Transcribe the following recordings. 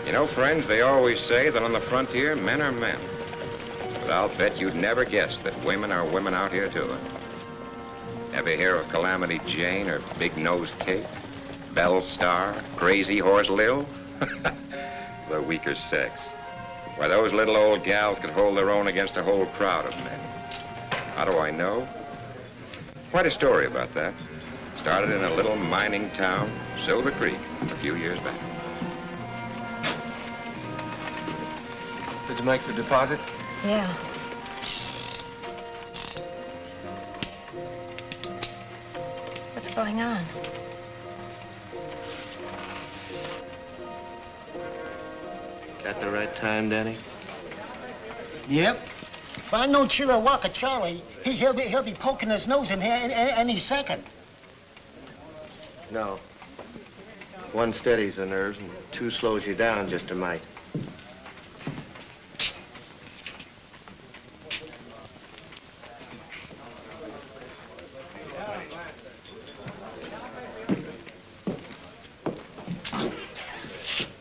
You know, friends, they always say that on the frontier, men are men. But I'll bet you'd never guess that women are women out here, too. Ever hear of Calamity Jane or Big Nose Kate? Belle Star? Crazy Horse Lil? The weaker sex. Why, those little old gals could hold their own against a whole crowd of men. How do I know? Quite a story about that. Started in a little mining town, Silver Creek, a few years back. Did you make the deposit? Yeah. What's going on? Got the right time, Danny? Yep. If I know Chiricahua Charlie, he'll be poking his nose in here any second. No. One steadies the nerves and two slows you down just a mite.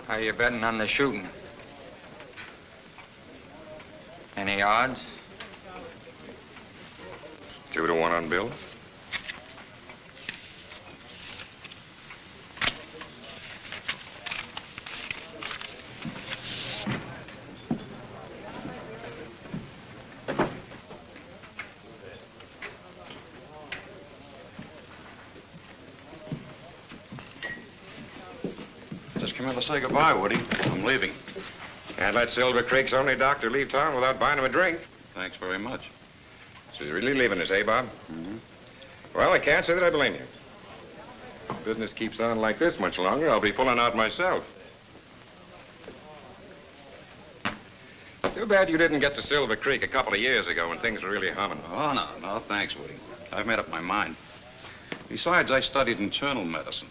How you betting on the shooting? Any odds? 2 to 1 on Bill. Just come in to say goodbye, Woody. I'm leaving. Can't let Silver Creek's only doctor leave town without buying him a drink. Thanks very much. So he's really leaving us, eh, Bob? Mm-hmm. Well, I can't say that I blame you. If business keeps on like this much longer, I'll be pulling out myself. Too bad you didn't get to Silver Creek a couple of years ago when things were really humming. Oh, no, thanks, Woody. I've made up my mind. Besides, I studied internal medicine.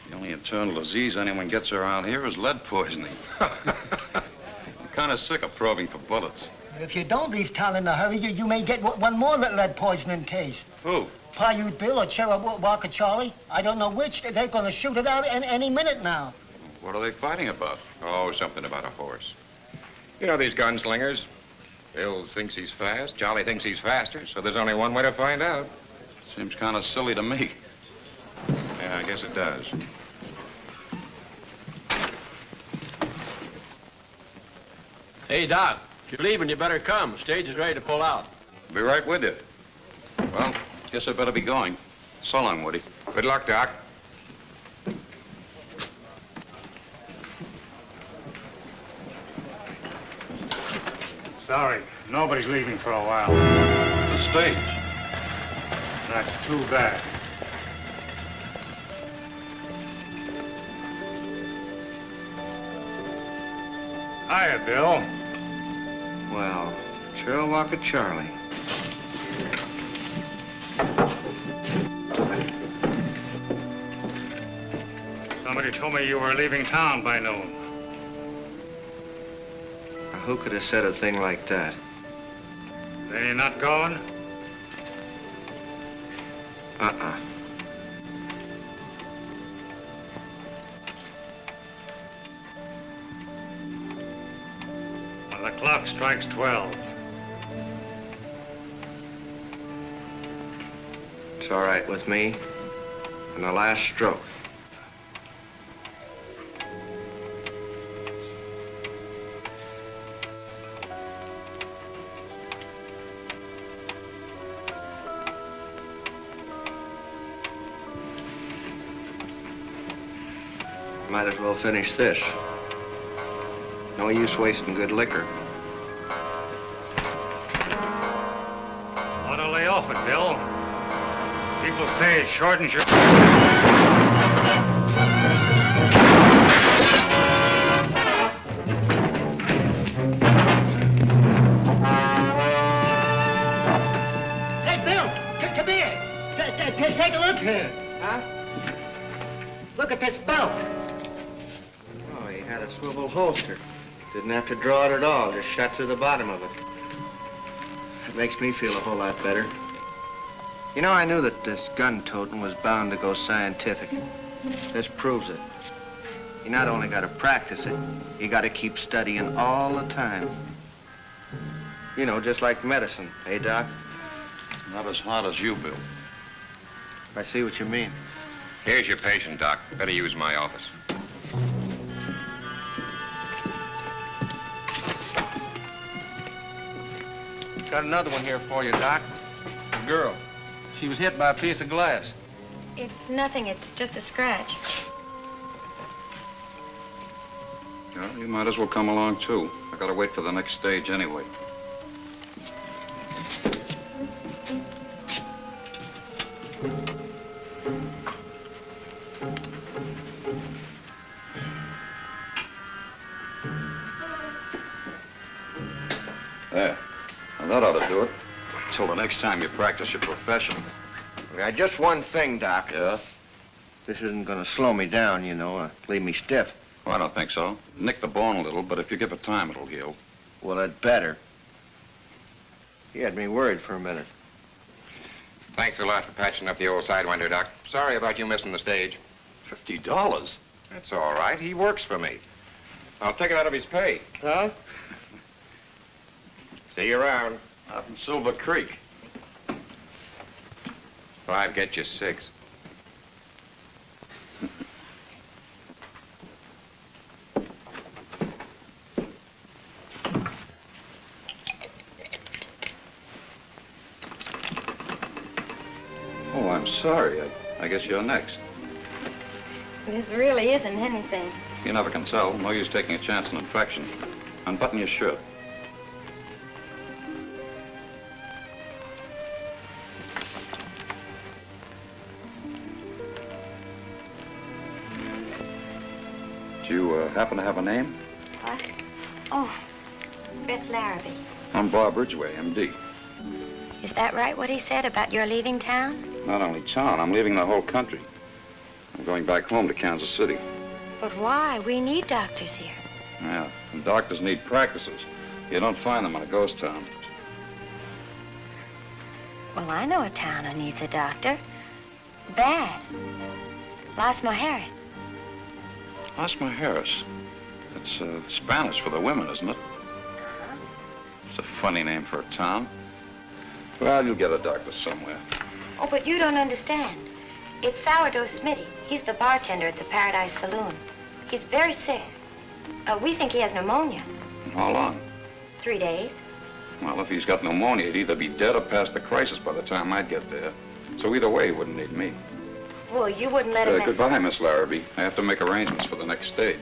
The only internal disease anyone gets around here is lead poisoning. I'm kind of sick of probing for bullets. If you don't leave town in a hurry, you may get one more lead poisoning case. Who? Paiute Bill or Chiricahua Charlie. I don't know which. They're going to shoot it out any minute now. What are they fighting about? Oh, something about a horse. You know these gunslingers. Bill thinks he's fast, Charlie thinks he's faster, so there's only one way to find out. Seems kind of silly to me. Yeah, I guess it does. Hey, Doc, if you're leaving, you better come. Stage is ready to pull out. Be right with you. Well, guess I better be going. So long, Woody. Good luck, Doc. Sorry, nobody's leaving for a while. The stage. That's too bad. Hiya, Bill. Well, Chiricahua Charlie. Somebody told me you were leaving town by noon. Now, who could have said a thing like that? Then you're not going? Uh-uh. Well, the clock strikes 12. It's all right with me. And the last stroke. Might as well finish this. No use wasting good liquor. Ought to lay off it, Bill. People say it shortens your... Hey, Bill, come here. Take a look here. Huh? Look at this belt. Oh, he had a swivel holster. Didn't have to draw it at all, just shot through the bottom of it. It makes me feel a whole lot better. You know, I knew that this gun toting was bound to go scientific. This proves it. You not only got to practice it, you got to keep studying all the time. You know, just like medicine, eh, Doc? Not as hard as you, Bill. I see what you mean. Here's your patient, Doc. Better use my office. Got another one here for you, Doc. A girl. She was hit by a piece of glass. It's nothing. It's just a scratch. Well, you might as well come along, too. I gotta wait for the next stage anyway. There. Now, that ought to do it. Till the next time you practice your profession. Now, just one thing, Doc. Yeah? This isn't going to slow me down, you know, leave me stiff. Well, I don't think so. Nick the bone a little, but if you give it time, it'll heal. Well, it better. You had me worried for a minute. Thanks a lot for patching up the old sidewinder, Doc. Sorry about you missing the stage. $50? That's all right. He works for me. I'll take it out of his pay. Huh? See you around. Out in Silver Creek. 5 get you 6. Oh, I'm sorry. I guess you're next. This really isn't anything. You never can tell. No use taking a chance on infection. Unbutton your shirt. Do you happen to have a name? What? Oh, Beth Larrabee. I'm Bob Ridgway, M.D. Is that right, what he said about your leaving town? Not only town, I'm leaving the whole country. I'm going back home to Kansas City. But why? We need doctors here. Yeah, and doctors need practices. You don't find them in a ghost town. Well, I know a town who needs a doctor. Bad. Las Mujeres. Las Mujeres. It's Spanish for the women, isn't it? It's a funny name for a town. Well, you'll get a doctor somewhere. Oh, but you don't understand. It's Sourdough Smitty. He's the bartender at the Paradise Saloon. He's very sick. We think he has pneumonia. How long? 3 days. Well, if he's got pneumonia, he'd either be dead or past the crisis by the time I'd get there. So either way, he wouldn't need me. Well, you wouldn't let him in. Goodbye, Miss Larrabee. I have to make arrangements for the next stage.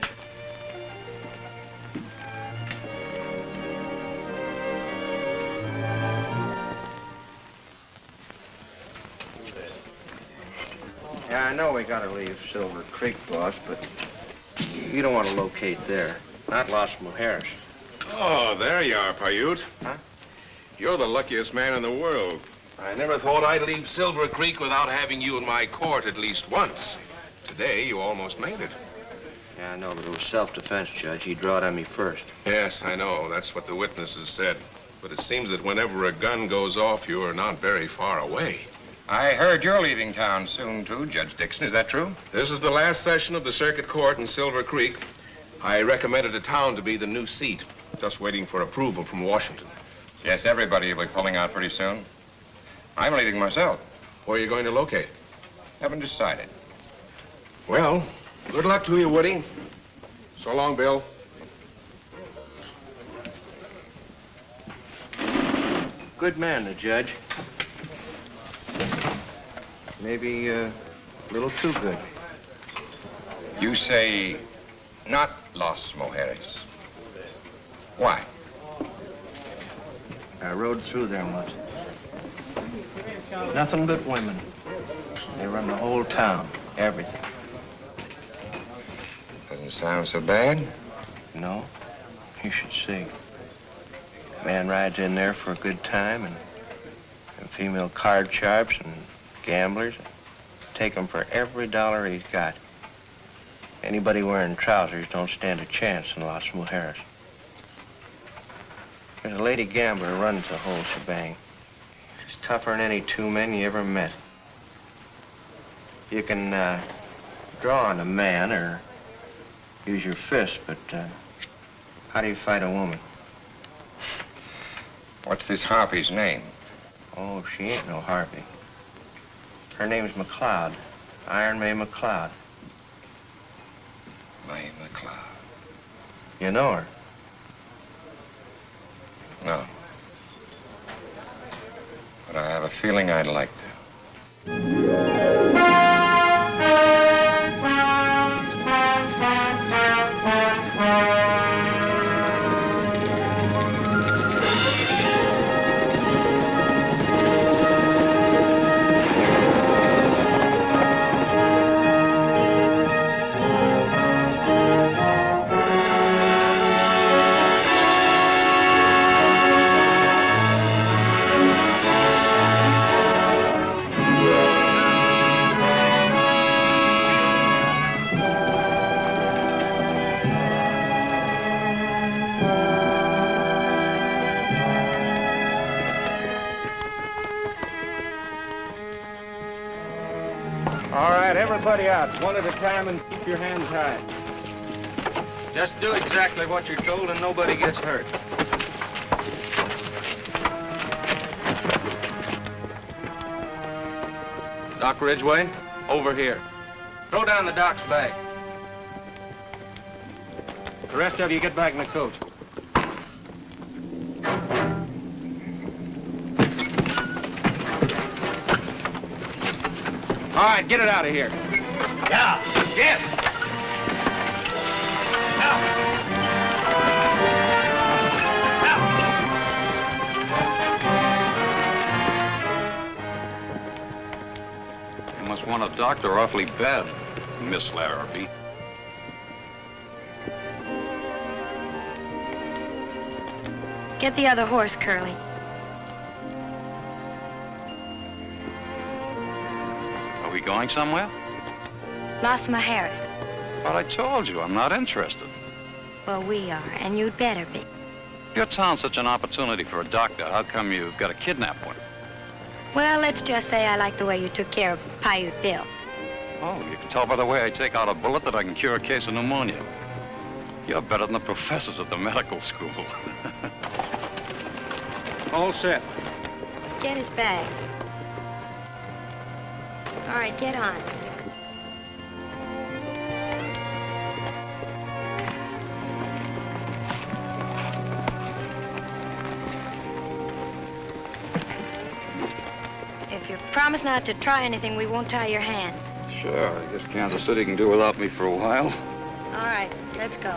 Yeah, I know we got to leave Silver Creek, boss, but you don't want to locate there. Not Las Mujeres. Oh, there you are, Paiute. Huh? You're the luckiest man in the world. I never thought I'd leave Silver Creek without having you in my court at least once. Today, you almost made it. Yeah, I know, but it was self-defense, Judge. He drawed on me first. Yes, I know. That's what the witnesses said. But it seems that whenever a gun goes off, you are not very far away. I heard you're leaving town soon, too, Judge Dixon. Is that true? This is the last session of the circuit court in Silver Creek. I recommended a town to be the new seat. Just waiting for approval from Washington. Yes, everybody will be pulling out pretty soon. I'm leaving myself. Where are you going to locate? Haven't decided. Well, good luck to you, Woody. So long, Bill. Good man, the judge. Maybe a little too good. You say not Las Mujeres. Why? I rode through there once. Nothing but women. They run the whole town, everything. Doesn't sound so bad. No, you should see. Man rides in there for a good time, and female card sharps and gamblers take him for every dollar he's got. Anybody wearing trousers don't stand a chance in Las Mujeres. There's a lady gambler who runs the whole shebang. She's tougher than any 2 men you ever met. You can draw on a man or use your fist, but how do you fight a woman? What's this harpy's name? Oh, she ain't no harpy. Her name's McLeod. Iron May McLeod. May McLeod. You know her? No. But I have a feeling I'd like to. All right, everybody out, one at a time, and keep your hands high. Just do exactly what you're told and nobody gets hurt. Doc Ridgway, over here. Throw down the doc's bag. The rest of you get back in the coach. All right, get it out of here. Yeah, get. Now. You must want a doctor awfully bad, Miss Larrabee. Get the other horse, Curly. Are we going somewhere? Las Mujeres. But I told you, I'm not interested. Well, we are, and you'd better be. Your town's such an opportunity for a doctor. How come you've got to kidnap one? Well, let's just say I like the way you took care of Paiute Bill. Oh, you can tell by the way I take out a bullet that I can cure a case of pneumonia. You're better than the professors at the medical school. All set. Get his bags. All right, get on. If you promise not to try anything, we won't tie your hands. Sure, I guess Kansas City can do without me for a while. All right, let's go.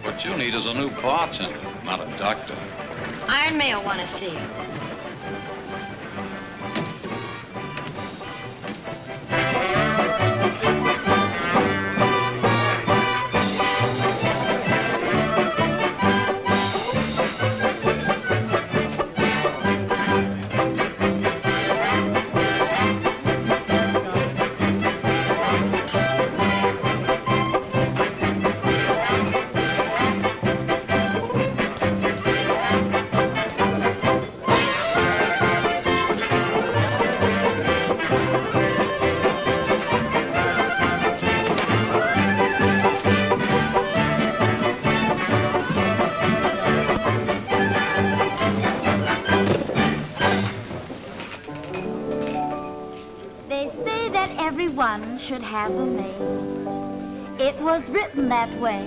What you need is a new bartender, not a doctor. Iron May will want to see you. one should have a maid. It was written that way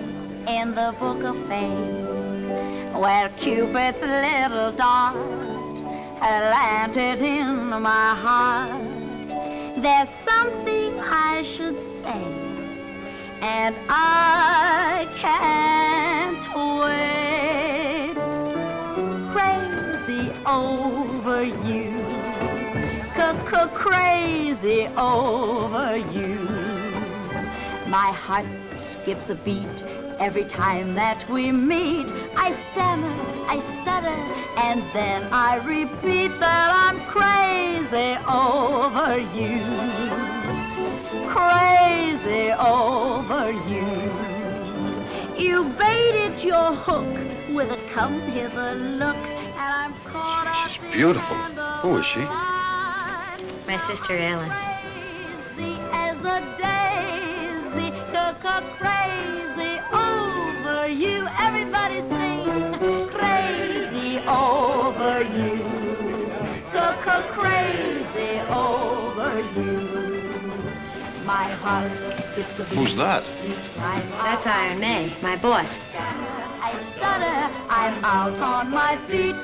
in the book of fate, where Cupid's little dart had landed in my heart. There's something I should say, and I can't wait. Crazy over you, crazy over you. My heart skips a beat every time that we meet. I stammer, I stutter, and then I repeat that I'm crazy over you. Crazy over you. You baited your hook with a come hither look, and I'm caught up. She's beautiful. Who is she? My sister Ellen. Crazy as a daisy, crazy over you. Everybody sing, crazy over you, crazy over you. My heart skips a beat. Who's that? That's Iron May, my boss. I stutter, I'm out on my feet,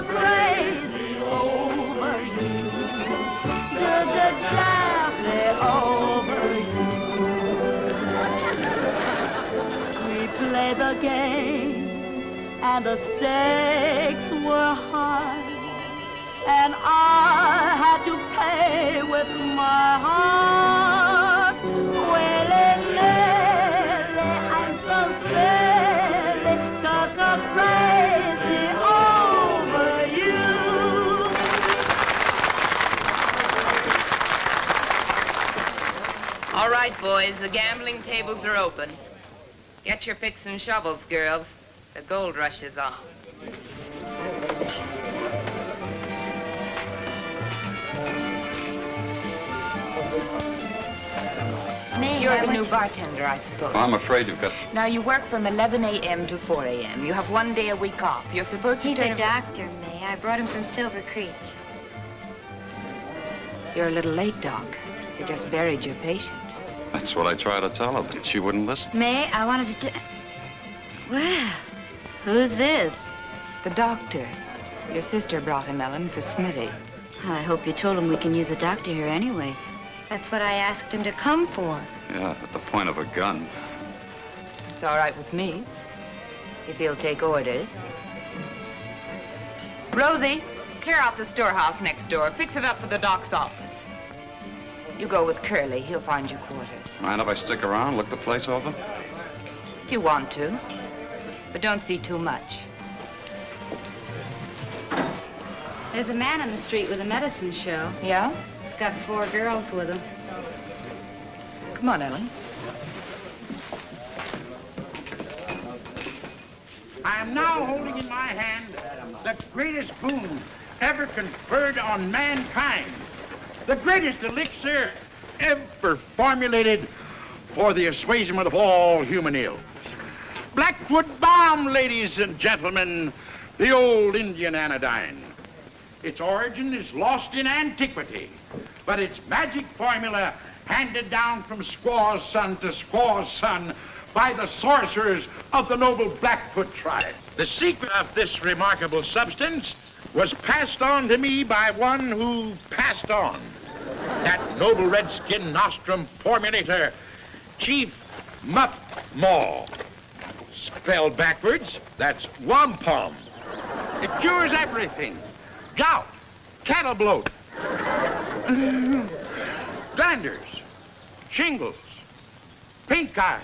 crazy over you. Daphne over you. We played the game, and the stakes were high, and I had to pay with my heart. Willy-nilly, I'm so silly, crazy over you. All right, boys, the gambling tables are open. Get your picks and shovels, girls. The gold rush is on. You're the new bartender, I suppose. I'm afraid you've got... Now, you work from 11 a.m. to 4 a.m. You have 1 day a week off. You're supposed to He's turn... a doctor, May. I brought him from Silver Creek. You're a little late, Doc. You just buried your patient. That's what I tried to tell her, but she wouldn't listen. May, I wanted to... Well, who's this? The doctor. Your sister brought him, Ellen, for Smithy. Well, I hope you told him we can use a doctor here anyway. That's what I asked him to come for. Yeah, at the point of a gun. It's all right with me, if he'll take orders. Rosie, clear out the storehouse next door. Fix it up for the doc's office. You go with Curly. He'll find you quarters. Mind if I stick around, look the place over? If you want to, but don't see too much. There's a man on the street with a medicine show. Yeah? He's got 4 girls with him. Come on, Ellen. I am now holding in my hand the greatest boon ever conferred on mankind. The greatest elixir ever formulated for the assuagement of all human ills. Blackwood balm, ladies and gentlemen, the old Indian anodyne. Its origin is lost in antiquity, but its magic formula handed down from squaw's son to squaw's son by the sorcerers of the noble Blackfoot tribe. The secret of this remarkable substance was passed on to me by one who passed on. That noble redskin nostrum formulator, Chief Muff Maw. Spelled backwards, that's wampum. It cures everything. Gout, cattle bloat, glanders, shingles, pink eye,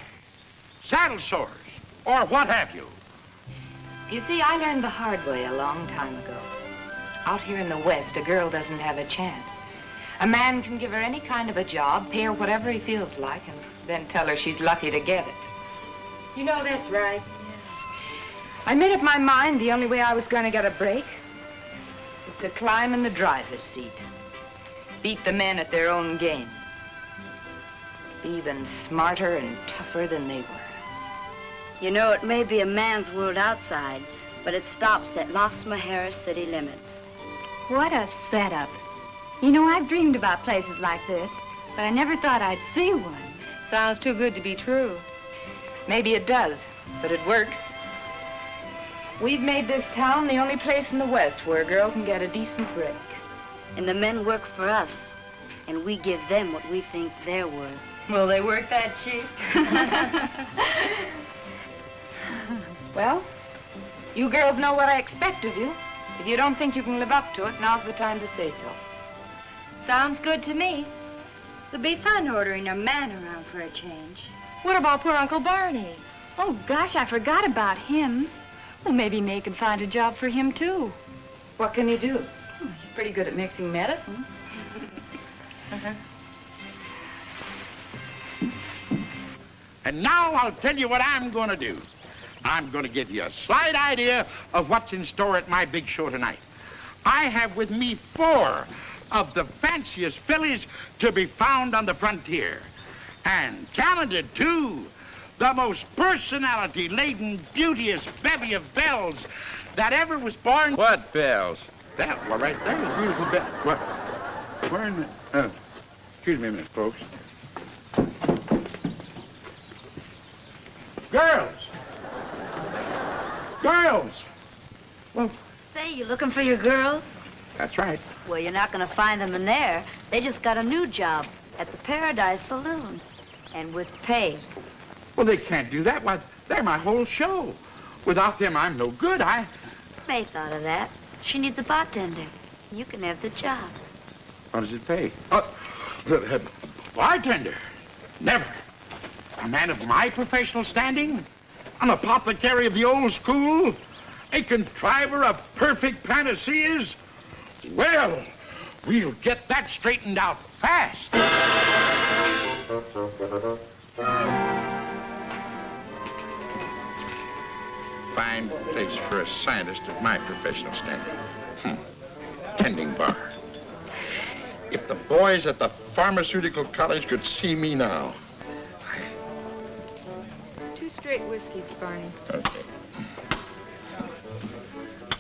saddle sores, or what have you. You see, I learned the hard way a long time ago. Out here in the West, a girl doesn't have a chance. A man can give her any kind of a job, pay her whatever he feels like, and then tell her she's lucky to get it. You know, that's right. I made up my mind the only way I was going to get a break was to climb in the driver's seat. Beat the men at their own game. Be even smarter and tougher than they were. You know, it may be a man's world outside, but it stops at Las Mujeres city limits. What a setup. You know, I've dreamed about places like this. but I never thought I'd see one. Sounds too good to be true. Maybe it does, but it works. We've made this town the only place in the West where a girl can get a decent break. And the men work for us, and we give them what we think they're worth. Will they work that cheap? Well, you girls know what I expect of you. If you don't think you can live up to it, now's the time to say so. Sounds good to me. It'll be fun ordering a man around for a change. What about poor Uncle Barney? Oh, gosh, I forgot about him. Well, maybe May can find a job for him, too. What can you do? He's pretty good at mixing medicine. And now I'll tell you what I'm going to do. I'm going to give you a slight idea of what's in store at my big show tonight. I have with me 4 of the fanciest fillies to be found on the frontier. And talented, too. The most personality-laden, beauteous bevy of belles that ever was born. What bells? That one right there is a beautiful belle. What? Where in the... excuse me a minute, folks. Girls! Girls! Well... Say, you looking for your girls? That's right. Well, you're not going to find them in there. They just got a new job at the Paradise Saloon. And with pay. Well, they can't do that. Why, they're my whole show. Without them, I'm no good. May thought of that. She needs a bartender. You can have the job. How does it pay? Bartender? Never. A man of my professional standing? An apothecary of the old school? A contriver of perfect panaceas? Well, we'll get that straightened out fast. Fine place for a scientist of my professional standing. Tending bar. If the boys at the pharmaceutical college could see me now. 2 straight whiskeys, Barney. Okay.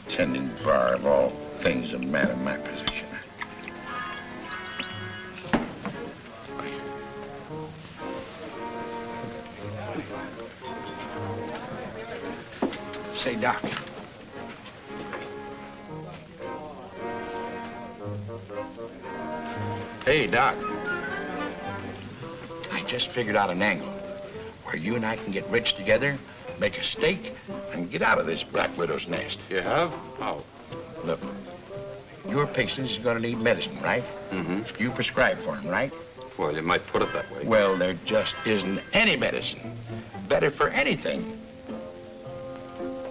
Tending bar of all things, a man in my position. Say, Doc. Hey, Doc. I just figured out an angle where you and I can get rich together, make a stake, and get out of this Black Widow's nest. You have? How? Look, your patient is going to need medicine, right? Mm-hmm. You prescribe for him, right? Well, you might put it that way. Well, there just isn't any medicine better for anything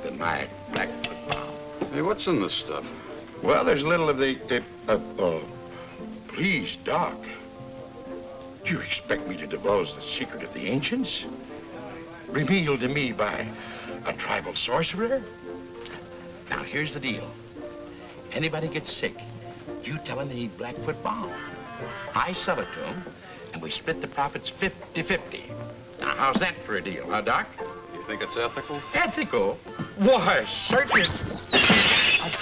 than my Blackfoot bomb. Hey, what's in this stuff? Well, there's a little of please, Doc. Do you expect me to divulge the secret of the ancients? Revealed to me by a tribal sorcerer? Now, here's the deal. Anybody gets sick, you tell them they need Blackfoot bomb. I sell it to them, and we split the profits 50-50. Now, how's that for a deal, huh, Doc? You think it's ethical? Ethical? Why, certainly.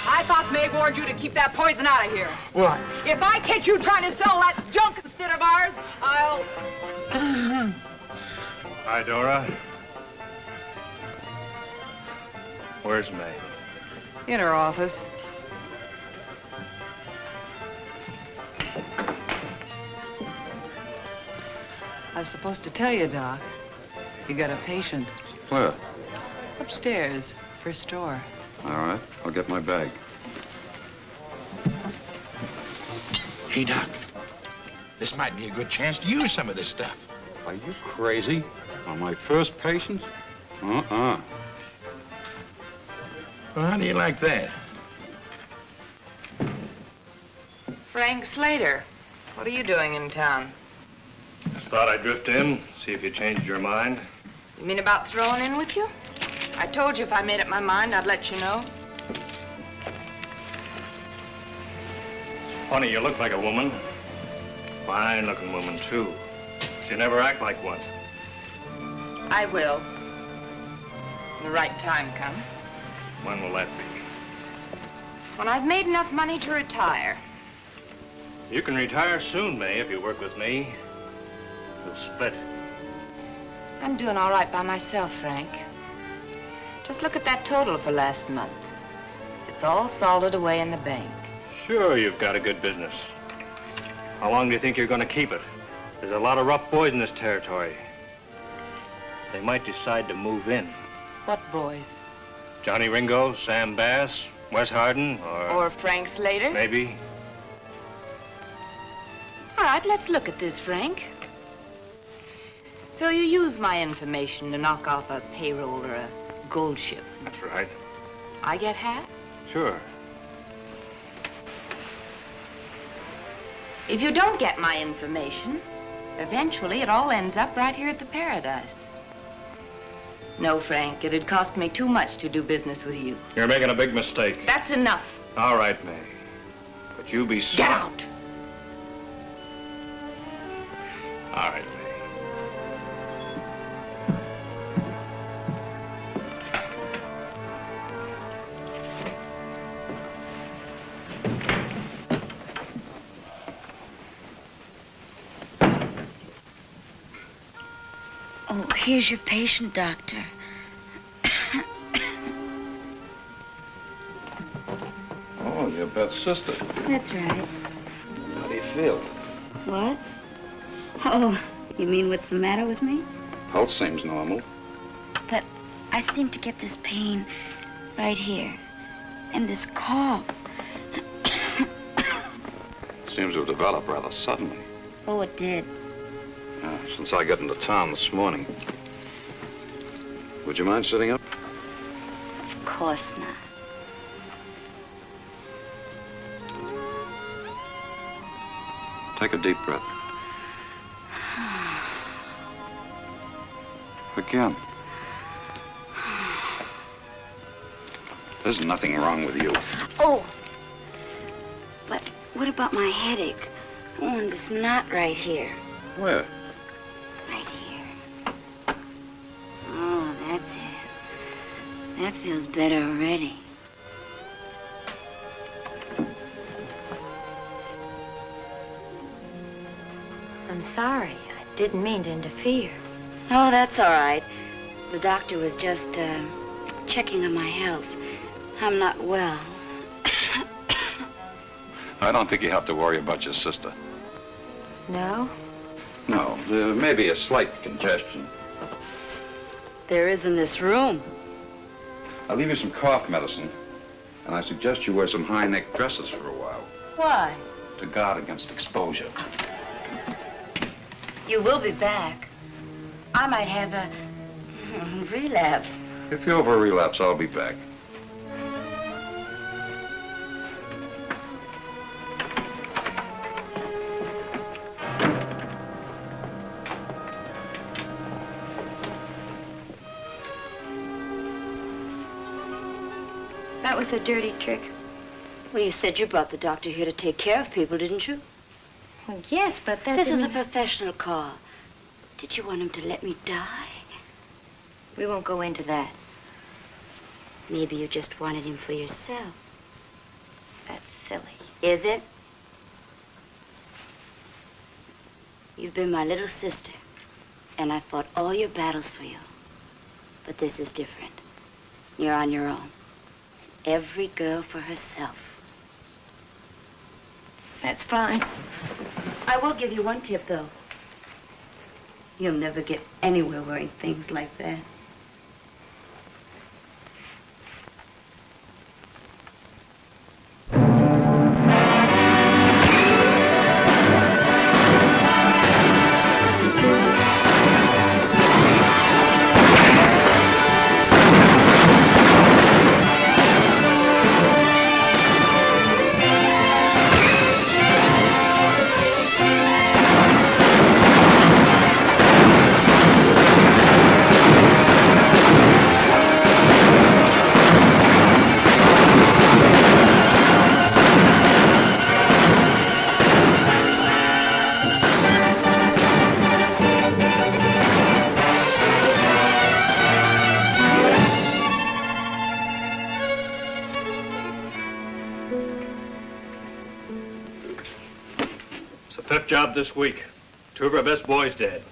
I thought May warned you to keep that poison out of here. What? If I catch you trying to sell that junk instead of ours, I'll... Hi, Dora. Where's May? In her office. I was supposed to tell you, Doc. You got a patient. Where? Upstairs, first door. All right, I'll get my bag. Hey, Doc. This might be a good chance to use some of this stuff. Are you crazy? On my first patient? Uh-uh. Well, how do you like that? Frank Slater, what are you doing in town? Just thought I'd drift in, see if you changed your mind. You mean about throwing in with you? I told you if I made up my mind, I'd let you know. Funny, you look like a woman. Fine-looking woman, too. But you never act like one. I will. When the right time comes. When will that be? When I've made enough money to retire. You can retire soon, May, if you work with me. we'll split. I'm doing all right by myself, Frank. Just look at that total for last month. It's all salted away in the bank. Sure, you've got a good business. How long do you think you're going to keep it? There's a lot of rough boys in this territory. They might decide to move in. What boys? Johnny Ringo, Sam Bass, Wes Hardin, Or Frank Slater? Maybe. All right, let's look at this, Frank. So you use my information to knock off a payroll or a gold ship. That's right. I get half? Sure. If you don't get my information, eventually it all ends up right here at the Paradise. No, Frank, it'd cost me too much to do business with you. You're making a big mistake. That's enough. All right, May. But you be Get out! All right, May. Oh, here's your patient, Doctor. Oh, you're Beth's sister. That's right. How do you feel? What? Oh, you mean what's the matter with me? Pulse seems normal. But I seem to get this pain right here. And this cough. Seems to have developed rather suddenly. Oh, it did. Since I got into town this morning. Would you mind sitting up? Of course not. Take a deep breath. Again. There's nothing wrong with you. Oh! But what about my headache? Oh, and this knot right here. Where? Right here. Oh, that's it. That feels better already. I'm sorry. I didn't mean to interfere. Oh, that's all right. The doctor was just checking on my health. I'm not well. I don't think you have to worry about your sister. No? No, there may be a slight congestion. There is in this room. I'll leave you some cough medicine, and I suggest you wear some high-neck dresses for a while Why? to guard against exposure. You will be back. I might have a relapse. If you have a relapse, I'll be back. That was a dirty trick. Well, you said you brought the doctor here to take care of people, didn't you? Well, yes, but that This is a didn't- professional call. Did you want him to let me die? We won't go into that. Maybe you just wanted him for yourself. That's silly. Is it? You've been my little sister, and I fought all your battles for you. But this is different. You're on your own. Every girl for herself. That's fine. I will give you one tip, though. You'll never get anywhere wearing things like that. Fifth job this week. Two of our best boys dead.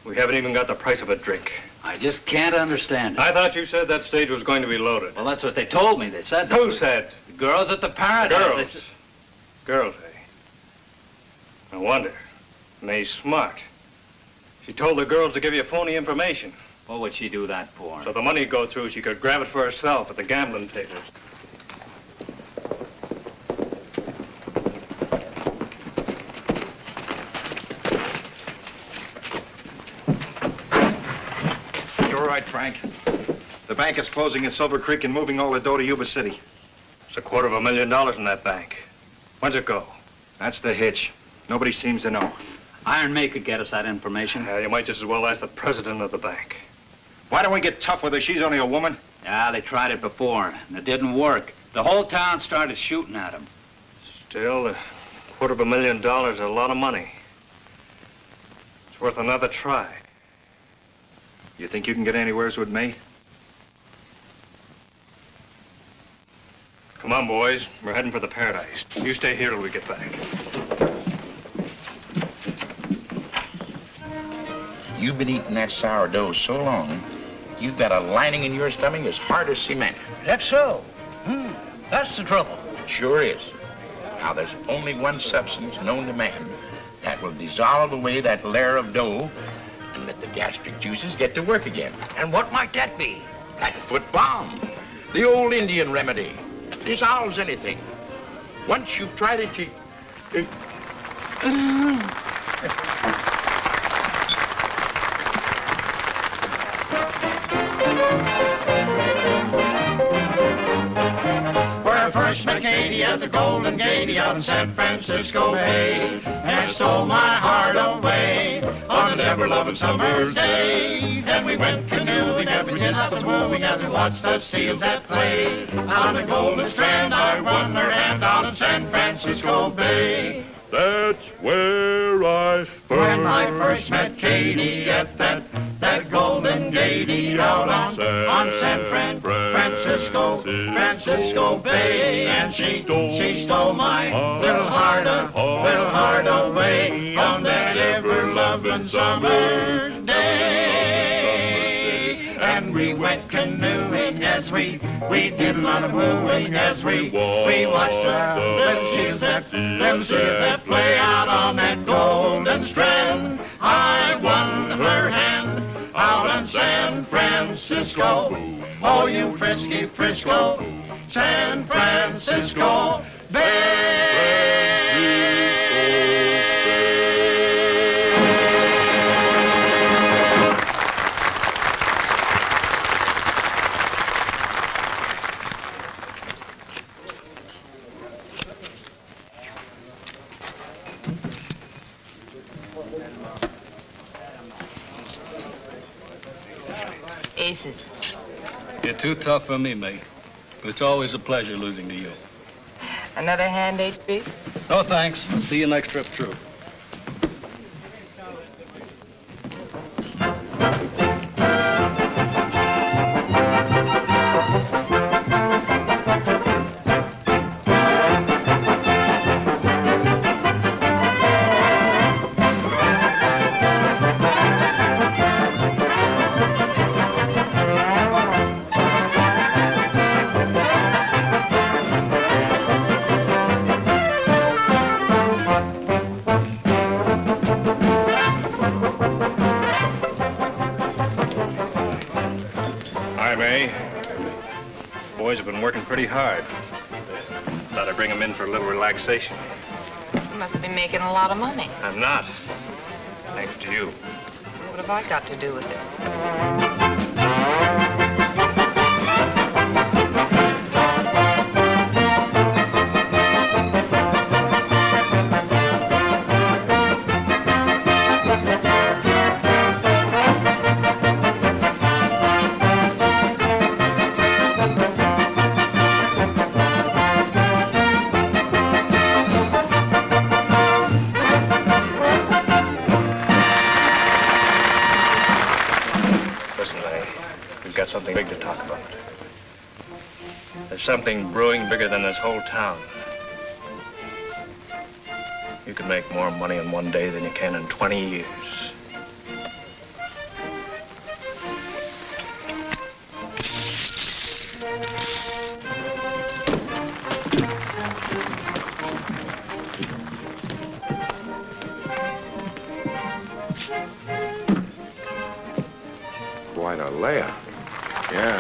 We haven't even got the price of a drink. I just can't understand it. I thought you said that stage was going to be loaded. Well, that's what they told me. They said that. Who said? The girls at the Paradise. Girls. Girls, eh? No wonder. May's smart. She told the girls to give you phony information. What would she do that for? So the money'd go through, she could grab it for herself at the gambling tables. You're right, Frank. The bank is closing in Silver Creek and moving all the dough to Yuba City. It's $250,000 in that bank. When's it go? That's the hitch. Nobody seems to know. Iron May could get us that information. You might just as well ask the president of the bank. Why don't we get tough with her? She's only a woman. Yeah, they tried it before, and it didn't work. The whole town started shooting at him. Still, $250,000 is a lot of money. It's worth another try. You think you can get anywheres with me? Come on, boys. We're heading for the Paradise. You stay here till we get back. You've been eating that sourdough so long, you've got a lining in your stomach as hard as cement. That's so. That's the trouble. It sure is. Now, there's only one substance known to man that will dissolve away that layer of dough and let the gastric juices get to work again. And what might that be? Blackfoot balm. The old Indian remedy. Dissolves anything. Once you've tried it, you... Where I first met Katie at the Golden Gate out in San Francisco Bay, and I stole my heart away on an ever-loving summer's day. Then we went canoeing as we did lots of wooing as we watched the seals at play. On the Golden Strand I won her hand out in San Francisco Bay. That's where I When I first met Katie at that Golden Gate out on San Francisco Bay, and she stole my little heart away on that ever-loving summer's day. And we went canoeing as we did a lot of wooing as we watched them seals that play out on that Golden Strand. I won her hand out on San Francisco. Oh, you frisky Frisco, San Francisco Bay. Aces. You're too tough for me, May. But it's always a pleasure losing to you. Another hand, HB? No, thanks. See you next trip through. Pretty hard. Thought I'd bring him in for a little relaxation. You must be making a lot of money. I'm not. Thanks to you. What have I got to do with it? Something big to talk about. There's something brewing bigger than this whole town. You can make more money in one day than you can in 20 years. are you? Yeah.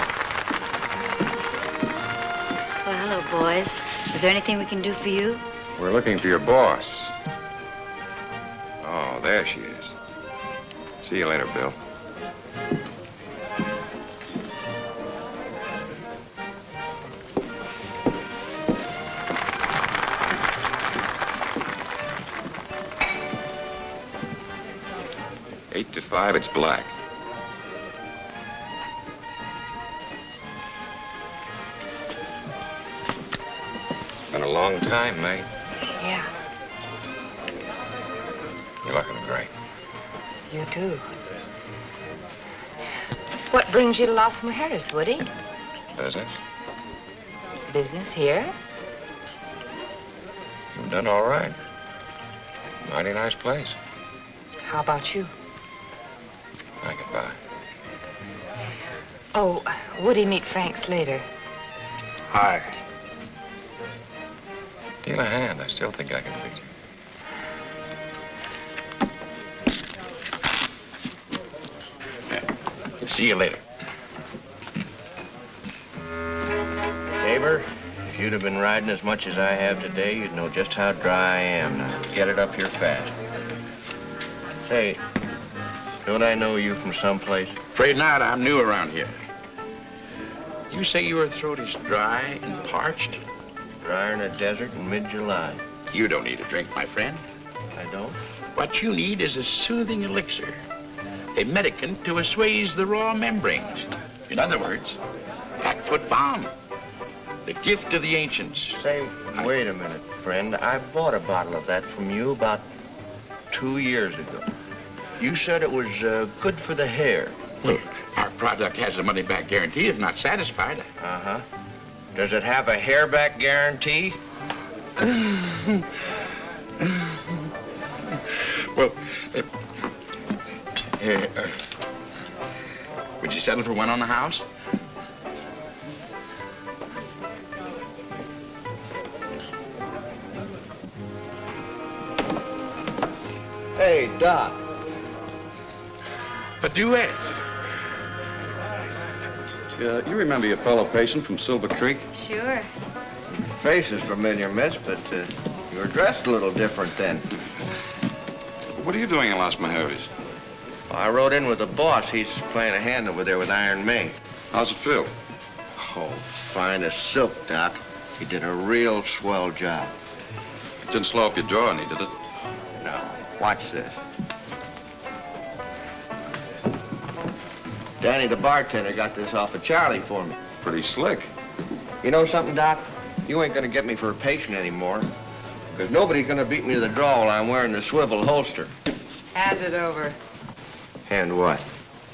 Well, hello, boys. Is there anything we can do for you? We're looking for your boss. Oh, there she is. See you later, Bill. Eight to 5, it's black. It's been a long time, May. Yeah, You're looking great. you too. What brings you to Las Mujeres, Woody? Business? Business here? You've done all right. Mighty nice place. How about you? I could buy. Oh, Woody, meet Frank Slater. Hi. Deal a hand. I still think I can beat you. See you later. Neighbor, if you'd have been riding as much as I have today, you'd know just how dry I am now. Get it up here fast. Say, don't I know you from someplace? Afraid not. I'm new around here. You say your throat is dry and parched? Drier than a desert in mid-July. You don't need a drink, my friend. I don't? What you need is a soothing elixir, a medicament to assuage the raw membranes. In other words, Hackfoot Balm, the gift of the ancients. Say, wait a minute, friend. I bought a bottle of that from you about 2 years ago. You said it was good for the hair. Well, our product has a money-back guarantee if not satisfied. Uh-huh. Does it have a hair-back guarantee? Well, would you settle for one on the house? Hey, Doc. A duet. You remember your fellow patient from Silver Creek? Sure. Face is familiar, miss, but you were dressed a little different then. What are you doing in Las Mujeres? I rode in with the boss. He's playing a hand over there with Iron May. How's it feel? Oh, fine as silk, Doc. He did a real swell job. It didn't slow up your jaw any, did it? No. Watch this. Danny, the bartender, got this off of Charlie for me. Pretty slick. You know something, Doc? You ain't gonna get me for a patient anymore. Because nobody's gonna beat me to the draw while I'm wearing the swivel holster. Hand it over. And what?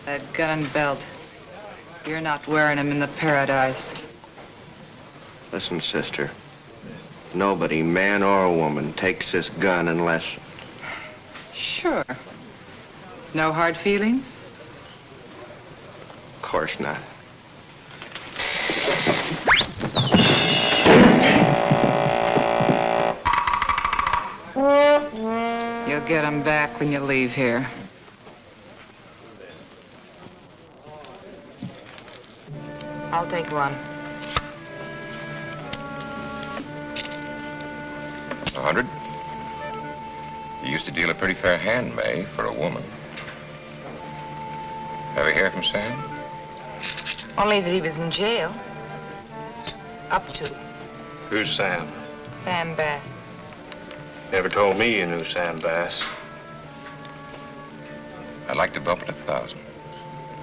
That gun and belt. You're not wearing them in the paradise. Listen, sister. Nobody, man or woman, takes this gun unless... Sure. No hard feelings? Of course not. You'll get them back when you leave here. I'll take one. 100? You used to deal a pretty fair hand, May, for a woman. Ever hear from Sam? Only that he was in jail. Up to. Who's Sam? Sam Bass. Never told me you knew Sam Bass. I'd like to bump it 1,000.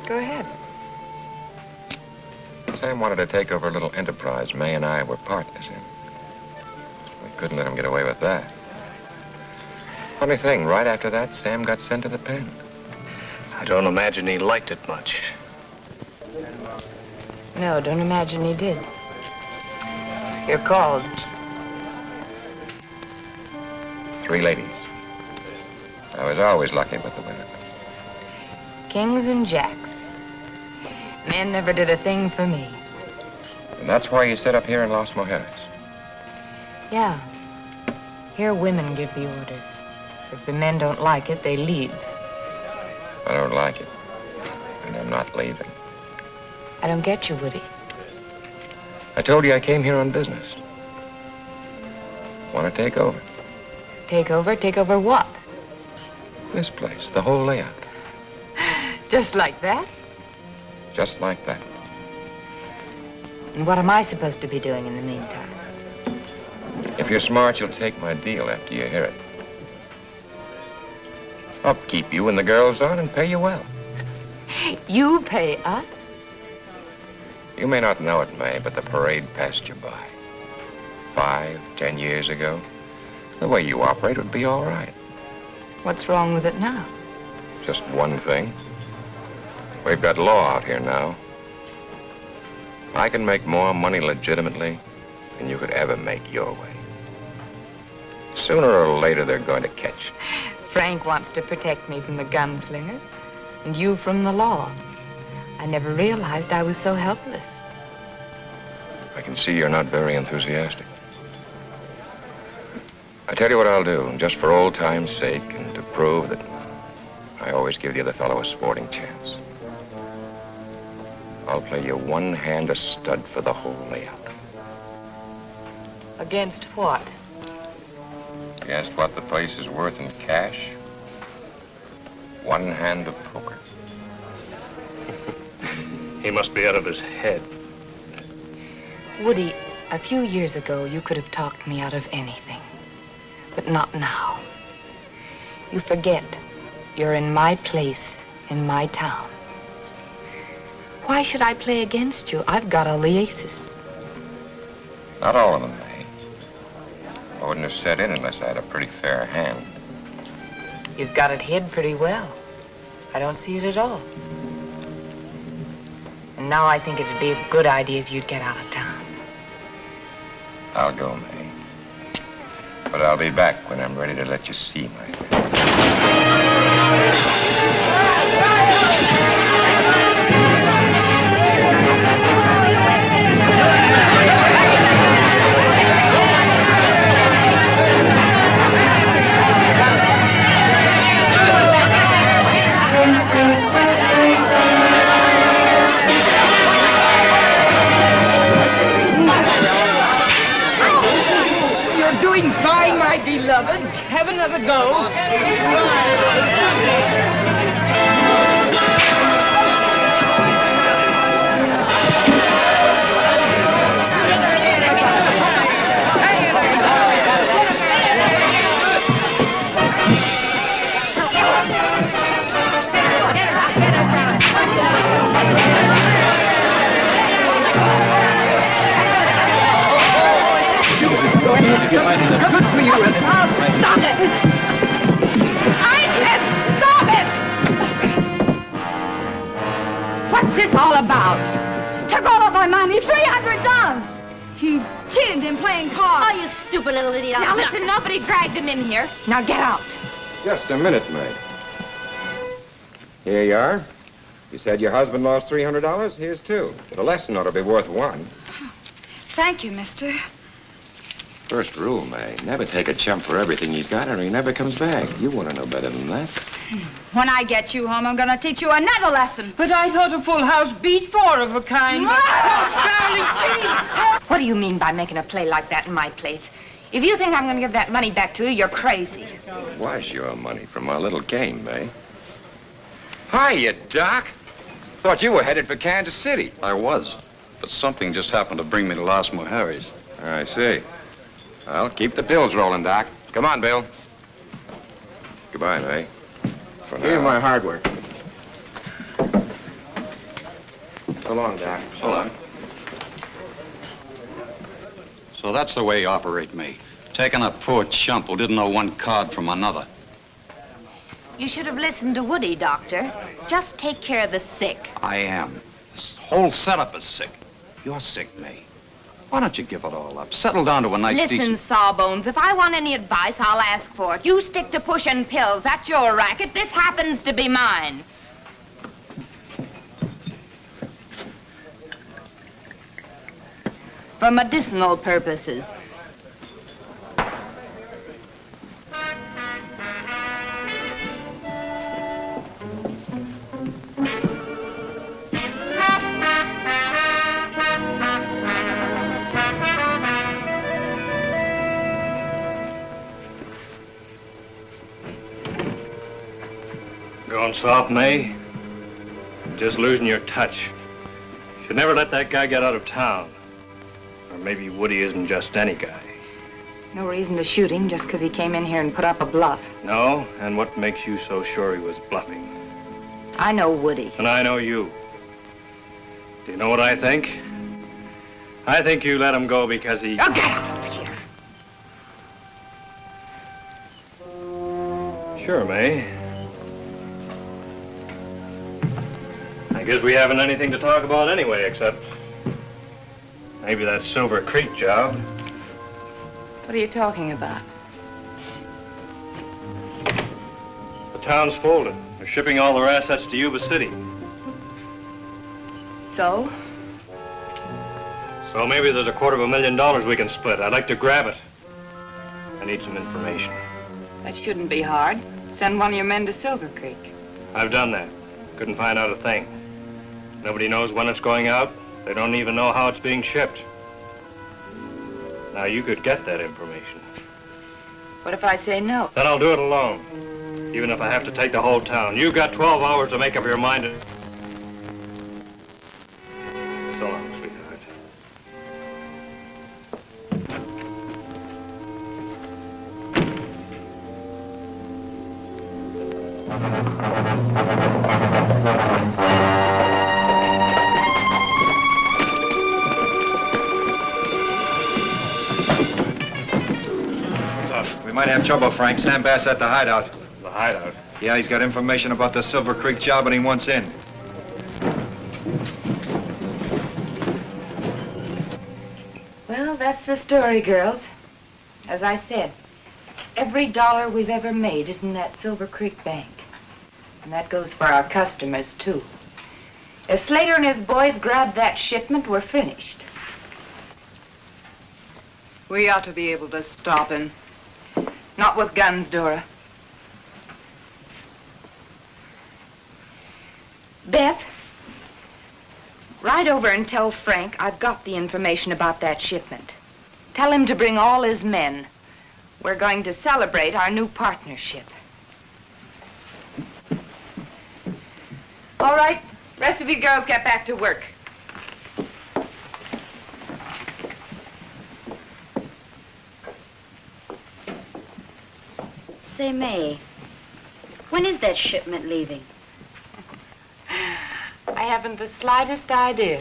Go ahead. Sam wanted to take over a little enterprise May and I were partners in. We couldn't let him get away with that. Funny thing, right after that, Sam got sent to the pen. I don't imagine he liked it much. No, don't imagine he did. You're called. 3 ladies. I was always lucky with the women. Kings and jacks. Men never did a thing for me. And that's why you set up here in Las Mujeres. Yeah. Here women give the orders. If the men don't like it, they leave. I don't like it. And I'm not leaving. I don't get you, Woody. I told you I came here on business. Want to take over. Take over? Take over what? This place, the whole layout. Just like that? Just like that. And what am I supposed to be doing in the meantime? If you're smart, you'll take my deal after you hear it. I'll keep you and the girls on and pay you well. You pay us? You may not know it, May, but the parade passed you by. 5, 10 years ago, the way you operate would be all right. What's wrong with it now? Just one thing. We've got law out here now. I can make more money legitimately than you could ever make your way. Sooner or later, they're going to catch you. Frank wants to protect me from the gunslingers, and you from the law. I never realized I was so helpless. I can see you're not very enthusiastic. I tell you what I'll do, just for old time's sake and to prove that I always give the other fellow a sporting chance. I'll play you one hand a stud for the whole layout. Against what? Against what the place is worth in cash? One hand of poker. He must be out of his head. Woody, a few years ago, you could have talked me out of anything. But not now. You forget you're in my place, in my town. Why should I play against you? I've got all the aces. Not all of them, May. I wouldn't have set in unless I had a pretty fair hand. You've got it hid pretty well. I don't see it at all. And now I think it'd be a good idea if you'd get out of town. I'll go, May. But I'll be back when I'm ready to let you see my face. You're doing fine, my beloved. Have another go. Good for you. Oh, stop it! I said stop it! What's this all about? Took all of my money, $300. She cheated in playing cards. Oh, you stupid little idiot. Now listen, nobody dragged him in here. Now get out. Just a minute, May. Here you are. You said your husband lost $300. Here's two. The lesson ought to be worth one. Thank you, mister. First rule, May, never take a chump for everything he's got or he never comes back. You want to know better than that. When I get you home, I'm going to teach you another lesson. But I thought a full house beat 4 of a kind. What do you mean by making a play like that in my place? If you think I'm going to give that money back to you, you're crazy. It was your money from our little game, May. Hiya, Doc. Thought you were headed for Kansas City. I was, but something just happened to bring me to Las Mujeres. I see. Well, keep the pills rolling, Doc. Come on, Bill. Goodbye, May. For now. Here's my hardware. So long, Doc. So long. So that's the way you operate me. Taking a poor chump who didn't know one card from another. You should have listened to Woody, Doctor. Just take care of the sick. I am. This whole setup is sick. You're sick, May. Why don't you give it all up? Settle down to a nice, Listen, decent... Sawbones, if I want any advice, I'll ask for it. You stick to pushing pills. That's your racket. This happens to be mine. For medicinal purposes. Going soft, May? Just losing your touch. Should never let that guy get out of town. Or maybe Woody isn't just any guy. No reason to shoot him just because he came in here and put up a bluff. No? And what makes you so sure he was bluffing? I know Woody. And I know you. Do you know what I think? I think you let him go because he... Oh, get out of here! Sure, May. I guess we haven't anything to talk about anyway, except maybe that Silver Creek job. What are you talking about? The town's folded. They're shipping all their assets to Yuba City. So? So maybe there's $250,000 we can split. I'd like to grab it. I need some information. That shouldn't be hard. Send one of your men to Silver Creek. I've done that. Couldn't find out a thing. Nobody knows when it's going out. They don't even know how it's being shipped. Now, you could get that information. What if I say no? Then I'll do it alone. Even if I have to take the whole town. You've got 12 hours to make up your mind. So long, sweetheart. We might have trouble, Frank. Sam Bass at the hideout. The hideout? Yeah, he's got information about the Silver Creek job and he wants in. Well, that's the story, girls. As I said, every dollar we've ever made is in that Silver Creek bank. And that goes for our customers, too. If Slater and his boys grab that shipment, we're finished. We ought to be able to stop him. Not with guns, Dora. Beth, ride over and tell Frank I've got the information about that shipment. Tell him to bring all his men. We're going to celebrate our new partnership. All right, rest of you girls get back to work. Say, May, when is that shipment leaving? I haven't the slightest idea.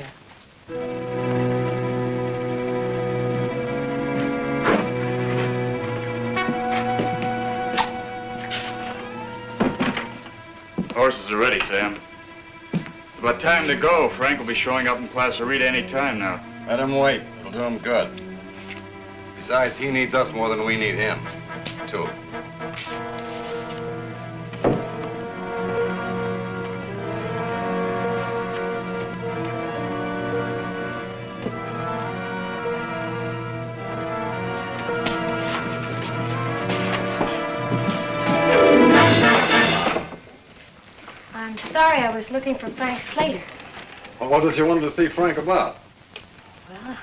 Horses are ready, Sam. It's about time to go. Frank will be showing up in Placerita any time now. Let him wait. It'll do him good. Besides, he needs us more than we need him, too. I'm sorry, I was looking for Frank Slater. What was it you wanted to see Frank about?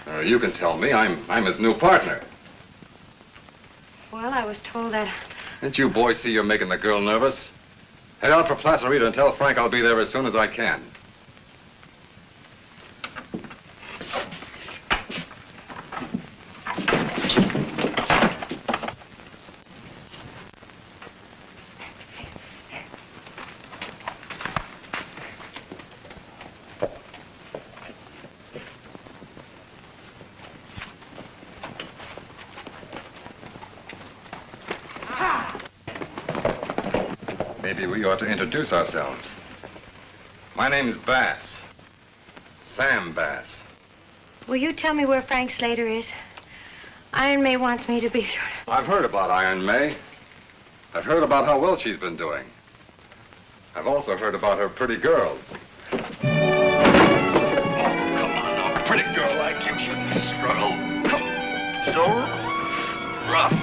Well, You can tell me. I'm his new partner. I was told that... Didn't you boys see you're making the girl nervous? Head out for Placerita and tell Frank I'll be there as soon as I can. Maybe we ought to introduce ourselves. My name's Bass. Sam Bass. Will you tell me where Frank Slater is? Iron May wants me to be sure. I've heard about Iron May. I've heard about how well she's been doing. I've also heard about her pretty girls. Oh, come on, a pretty girl like you shouldn't struggle. So rough.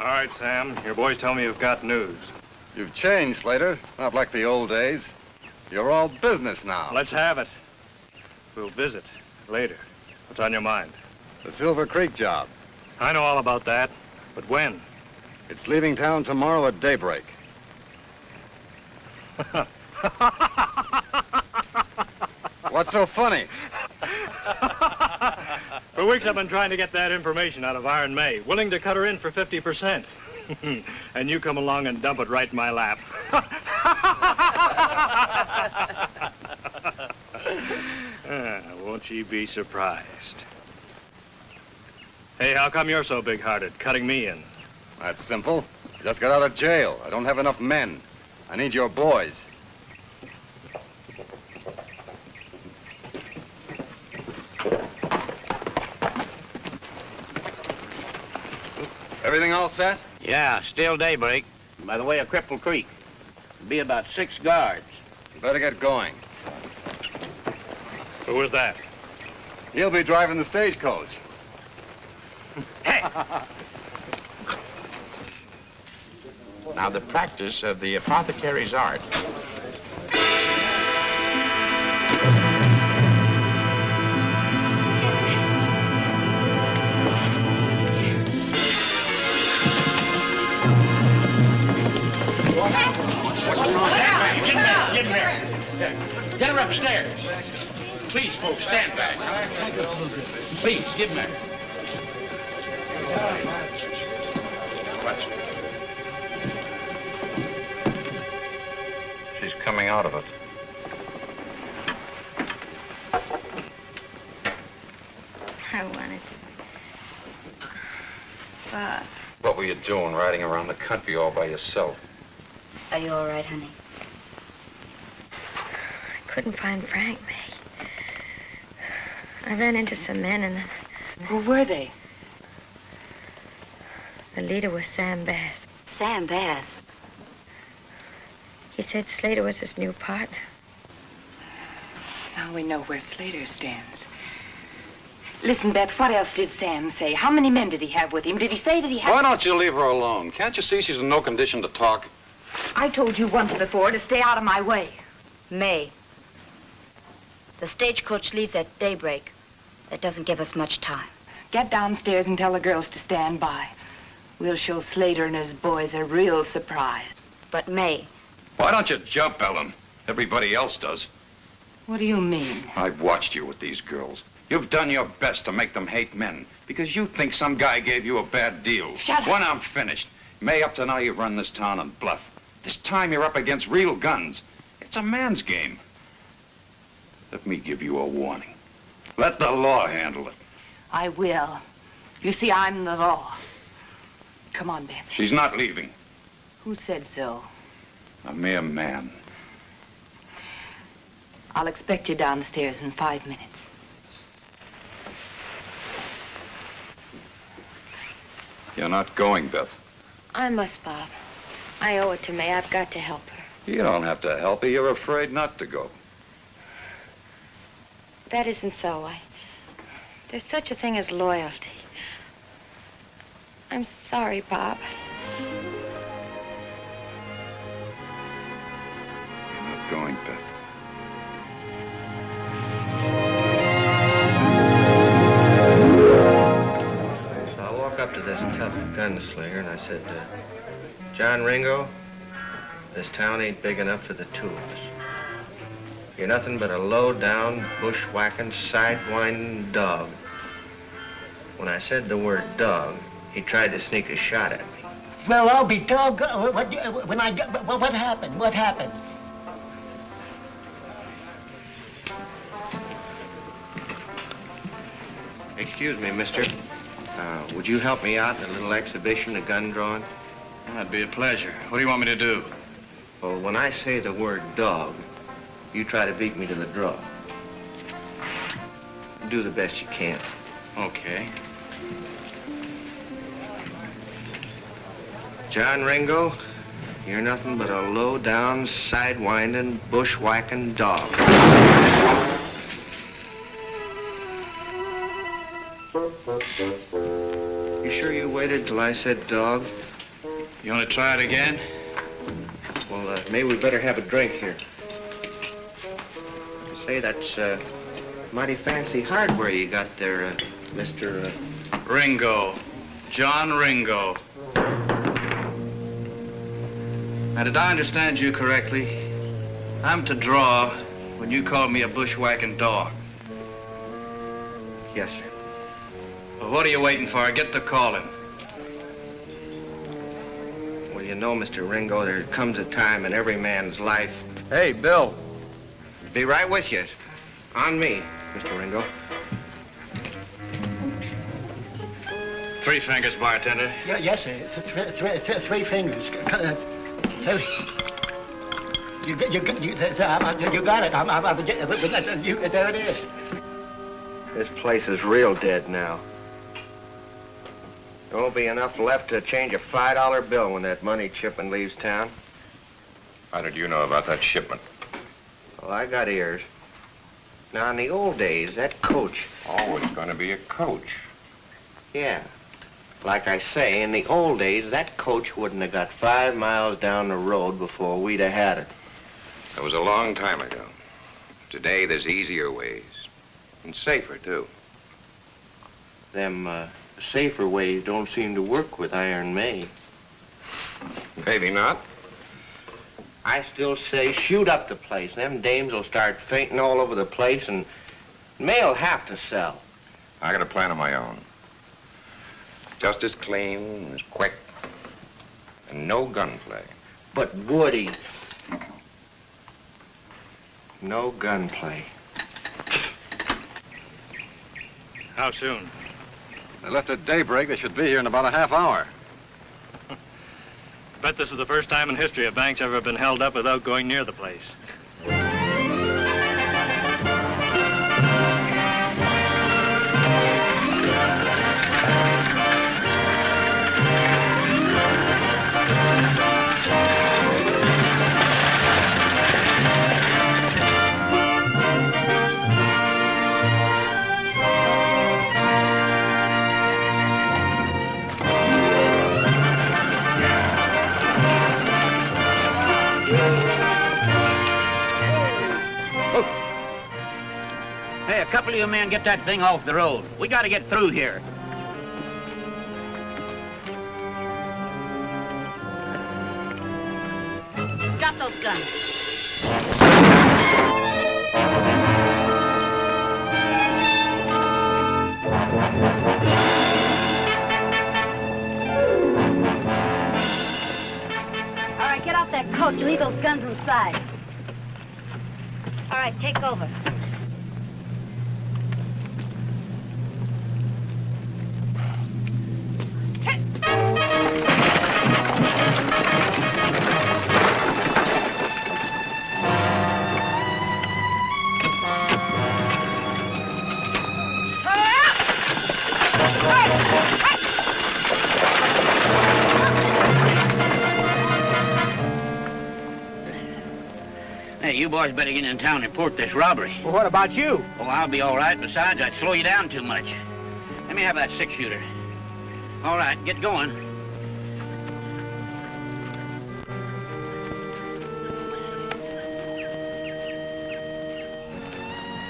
All right, Sam. Your boys tell me you've got news. You've changed, Slater. Not like the old days. You're all business now. Let's have it. We'll visit later. What's on your mind? The Silver Creek job. I know all about that, but when? It's leaving town tomorrow at daybreak. What's so funny? For weeks I've been trying to get that information out of Iron May, willing to cut her in for 50%. And you come along and dump it right in my lap. Won't she be surprised? Hey, how come you're so big-hearted, cutting me in? That's simple. I just got out of jail. I don't have enough men. I need your boys. Everything all set? Yeah, still daybreak. By the way of Cripple Creek. It'll be about 6 guards. You better get going. Who was that? He'll be driving the stagecoach. Now, the practice of the apothecary's art. What's going on? Get in there, get in there. Get her upstairs. Please, folks, stand back. Please, get in there. She's coming out of it. I wanted to. Bob. What were you doing riding around the country all by yourself? Are you all right, honey? I couldn't find Frank, May. I ran into some men and Who were they? the leader was Sam Bass. Sam Bass. He said Slater was his new partner. Now we know where Slater stands. Listen, Beth, what else did Sam say? How many men did he have with him? Did he say that he had... Why don't you leave her alone? Can't you see she's in no condition to talk? I told you once before to stay out of my way. May. The stagecoach leaves at daybreak. That doesn't give us much time. Get downstairs and tell the girls to stand by. We'll show Slater and his boys a real surprise. But May... Why don't you jump, Ellen? Everybody else does. What do you mean? I've watched you with these girls. You've done your best to make them hate men because you think some guy gave you a bad deal. Shut up. When I'm finished, May, up to now you've run this town and bluff. This time you're up against real guns. It's a man's game. Let me give you a warning. Let the law handle it. I will. You see, I'm the law. Come on, Beth. She's not leaving. Who said so? A mere man. I'll expect you downstairs in 5 minutes. You're not going, Beth. I must, Bob. I owe it to May. I've got to help her. You don't have to help her. You're afraid not to go. That isn't so. There's such a thing as loyalty. I'm sorry, Bob. You're not going, Beth. So I walk up to this tough gunslinger and I said, John Ringo, this town ain't big enough for the two of us. You're nothing but a low-down, bushwhacking, sidewinding dog. When I said the word dog, he tried to sneak a shot at me. Well, I'll be doggone. What happened? What happened? Excuse me, mister. Would you help me out in a little exhibition of gun drawing? That'd be a pleasure. What do you want me to do? Well, when I say the word dog, you try to beat me to the draw. Do the best you can. Okay. John Ringo, you're nothing but a low-down, sidewinding, bushwhacking dog. You sure you waited till I said dog? You want to try it again? Well, maybe we better have a drink here. Say, that's mighty fancy hardware you got there, Mr. Ringo. John Ringo. Now, did I understand you correctly? I'm to draw when you call me a bushwhacking dog. Yes, sir. Well, what are you waiting for? Get to calling. Well, you know, Mr. Ringo, there comes a time in every man's life. Hey, Bill. Be right with you. On me, Mr. Ringo. 3 fingers, bartender. Yeah, yes, sir. Three fingers. You got it. There it is. This place is real dead now. There won't be enough left to change a $5 bill when that money shipment leaves town. How did you know about that shipment? Well, I got ears. Now, in the old days, that coach... Always gonna be a coach. Yeah. Like I say, in the old days, that coach wouldn't have got 5 miles down the road before we'd have had it. That was a long time ago. Today, there's easier ways. And safer, too. Them, safer ways don't seem to work with Iron May. Maybe not. I still say shoot up the place. Them dames will start fainting all over the place, and May'll have to sell. I got a plan of my own. Just as clean, as quick, and no gunplay. But Woody, no gunplay. How soon? They left at daybreak. They should be here in about a half hour. Bet this is the first time in history a bank's ever been held up without going near the place. Hey, a couple of you men get that thing off the road. We gotta get through here. Drop those guns. All right, get off that coach. Leave those guns inside. All right, take over. Hey, you boys better get in town and report this robbery. Well, what about you? Oh, I'll be all right. Besides, I'd slow you down too much. Let me have that 6-shooter. All right, get going.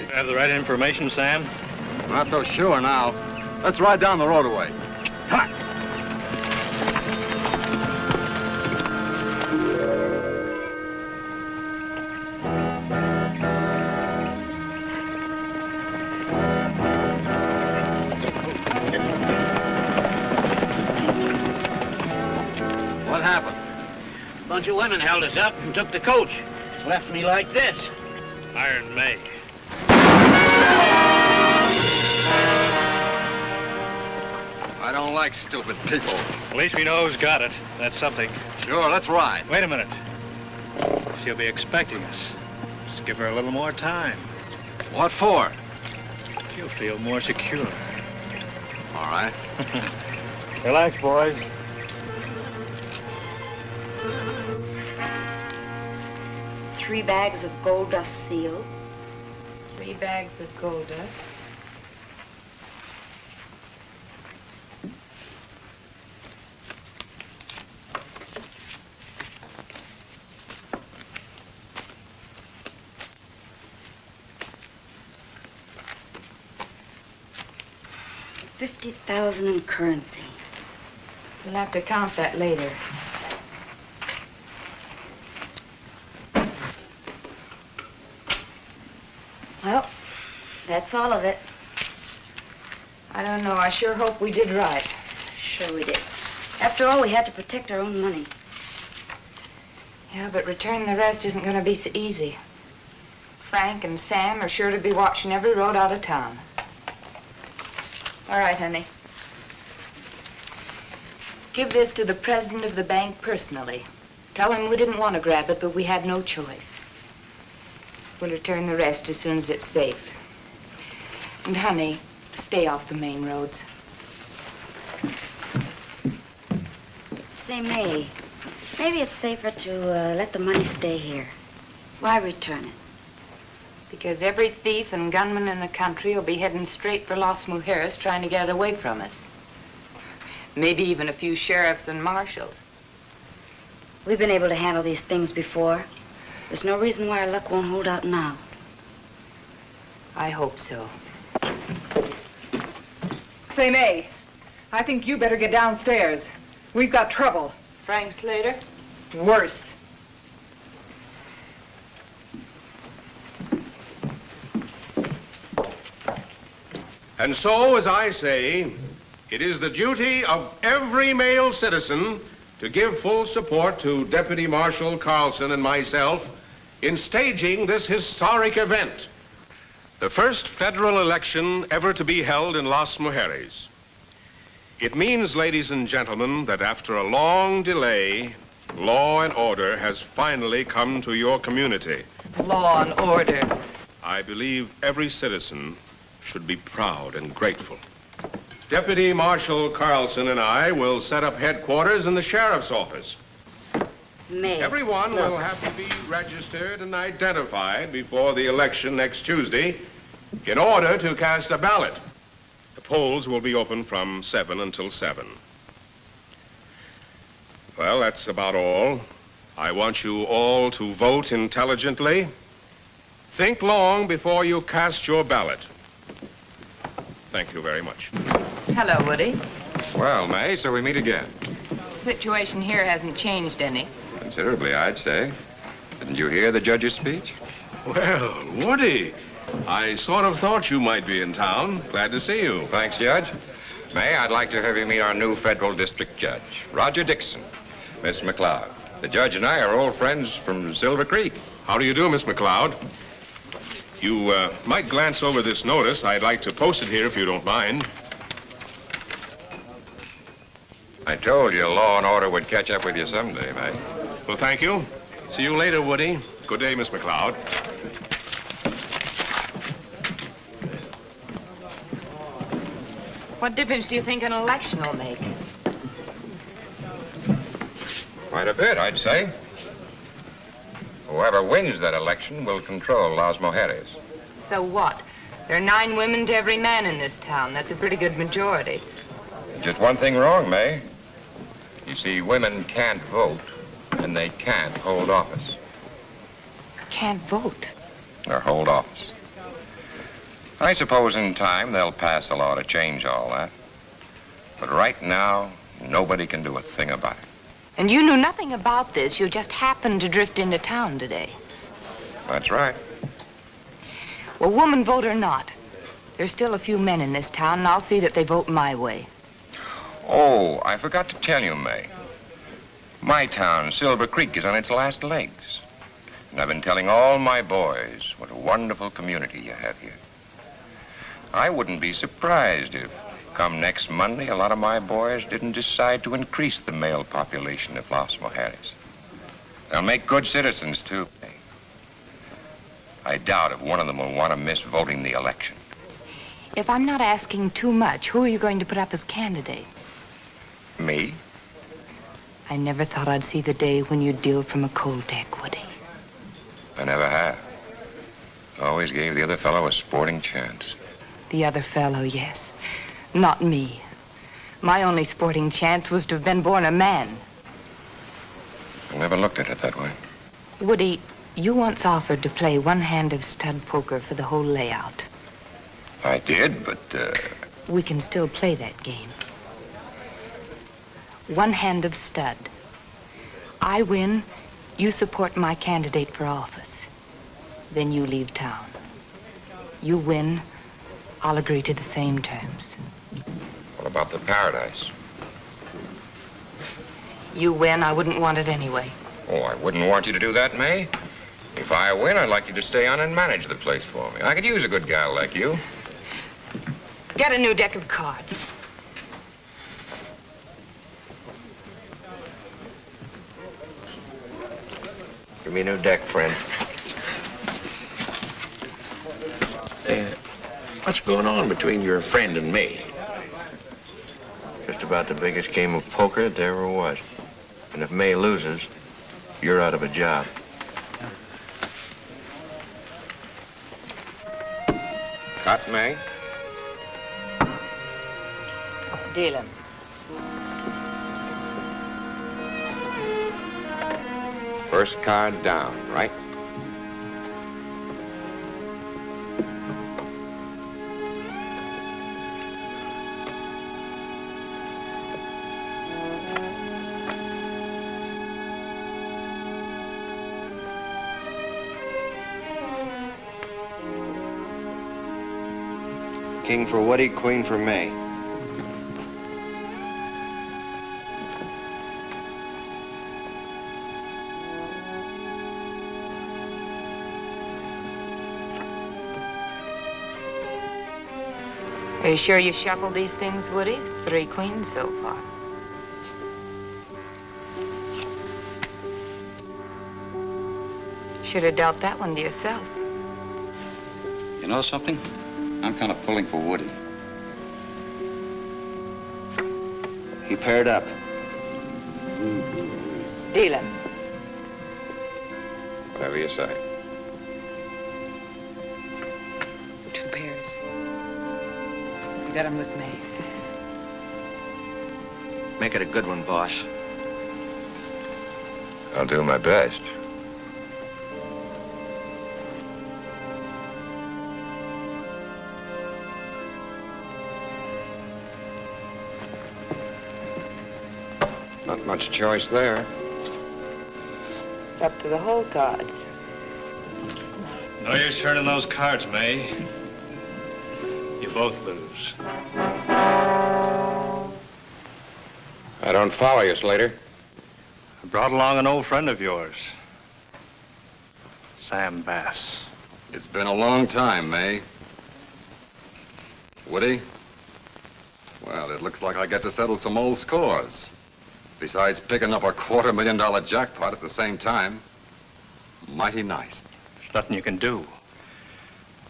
You have the right information, Sam? Not so sure now. Let's ride down the road away. Come on. What happened? A bunch of women held us up and took the coach. It's left me like this. Iron May. I don't like stupid people. At least we know who's got it. That's something. Sure, let's ride. Wait a minute. She'll be expecting us. Just give her a little more time. What for? She'll feel more secure. All right. Relax, boys. Three bags of gold dust seal. 3 bags of gold dust. 50,000 in currency. We'll have to count that later. Well, that's all of it. I don't know. I sure hope we did right. Sure we did. After all, we had to protect our own money. Yeah, but returning the rest isn't going to be so easy. Frank and Sam are sure to be watching every road out of town. All right, honey. Give this to the president of the bank personally. Tell him we didn't want to grab it, but we had no choice. We'll return the rest as soon as it's safe. And honey, stay off the main roads. Say, May, maybe it's safer to let the money stay here. Why return it? Because every thief and gunman in the country will be heading straight for Las Mujeres trying to get it away from us. Maybe even a few sheriffs and marshals. We've been able to handle these things before. There's no reason why our luck won't hold out now. I hope so. Say, May, I think you better get downstairs. We've got trouble. Frank Slater? Worse. And so, as I say, it is the duty of every male citizen to give full support to Deputy Marshal Carlson and myself in staging this historic event, the first federal election ever to be held in Las Mujeres. It means, ladies and gentlemen, that after a long delay, law and order has finally come to your community. Law and order. I believe every citizen should be proud and grateful. Deputy Marshal Carlson and I will set up headquarters in the sheriff's office. May. Everyone will have to be registered and identified before the election next Tuesday in order to cast a ballot. The polls will be open from 7 until 7. Well, that's about all. I want you all to vote intelligently. Think long before you cast your ballot. Thank you very much. Hello, Woody. Well, May, so we meet again. The situation here hasn't changed any. Considerably, I'd say. Didn't you hear the judge's speech? Well, Woody, I sort of thought you might be in town. Glad to see you. Thanks, Judge. May, I'd like to have you meet our new federal district judge, Roger Dixon, Miss McLeod. The judge and I are old friends from Silver Creek. How do you do, Miss McLeod? You might glance over this notice. I'd like to post it here if you don't mind. I told you law and order would catch up with you someday, May. Well, thank you. See you later, Woody. Good day, Miss McLeod. What difference do you think an election will make? Quite a bit, I'd say. Whoever wins that election will control Las Mujeres. So what? There are 9 women to every man in this town. That's a pretty good majority. Just one thing wrong, May. You see, women can't vote, and they can't hold office. Can't vote? Or hold office. I suppose in time they'll pass a law to change all that. But right now, nobody can do a thing about it. And you knew nothing about this. You just happened to drift into town today. That's right. Well, woman vote or not, there's still a few men in this town, and I'll see that they vote my way. Oh, I forgot to tell you, May. My town, Silver Creek, is on its last legs. And I've been telling all my boys what a wonderful community you have here. I wouldn't be surprised if, come next Monday, a lot of my boys didn't decide to increase the male population of Las Mujeres. They'll make good citizens, too. I doubt if one of them will want to miss voting the election. If I'm not asking too much, who are you going to put up as candidate? Me? I never thought I'd see the day when you'd deal from a cold deck, Woody. I never have. Always gave the other fellow a sporting chance. The other fellow, yes. Not me. My only sporting chance was to have been born a man. I never looked at it that way. Woody, you once offered to play one hand of stud poker for the whole layout. I did, but we can still play that game. One hand of stud. I win, you support my candidate for office. Then you leave town. You win, I'll agree to the same terms. What about the paradise? You win, I wouldn't want it anyway. Oh, I wouldn't want you to do that, May. If I win, I'd like you to stay on and manage the place for me. I could use a good gal like you. Get a new deck of cards. Give me a new deck, friend. What's going on between your friend and me? Just about the biggest game of poker there ever was. And if May loses, you're out of a job. Cut, May? Dealing. First card down, right? King for Woody, queen for May. Are you sure you shuffled these things, Woody? 3 queens so far. Should have dealt that one to yourself. You know something? I'm kind of pulling for Woody. He paired up. Dealing. Whatever you say. 2 pairs. You got him with me. Make it a good one, boss. I'll do my best. Not much choice there. It's up to the whole cards. No use turning those cards, May. You both lose. I don't follow you, Slater. I brought along an old friend of yours, Sam Bass. It's been a long time, May. Woody? Well, it looks like I get to settle some old scores. Besides picking up a $250,000 jackpot at the same time. Mighty nice. There's nothing you can do.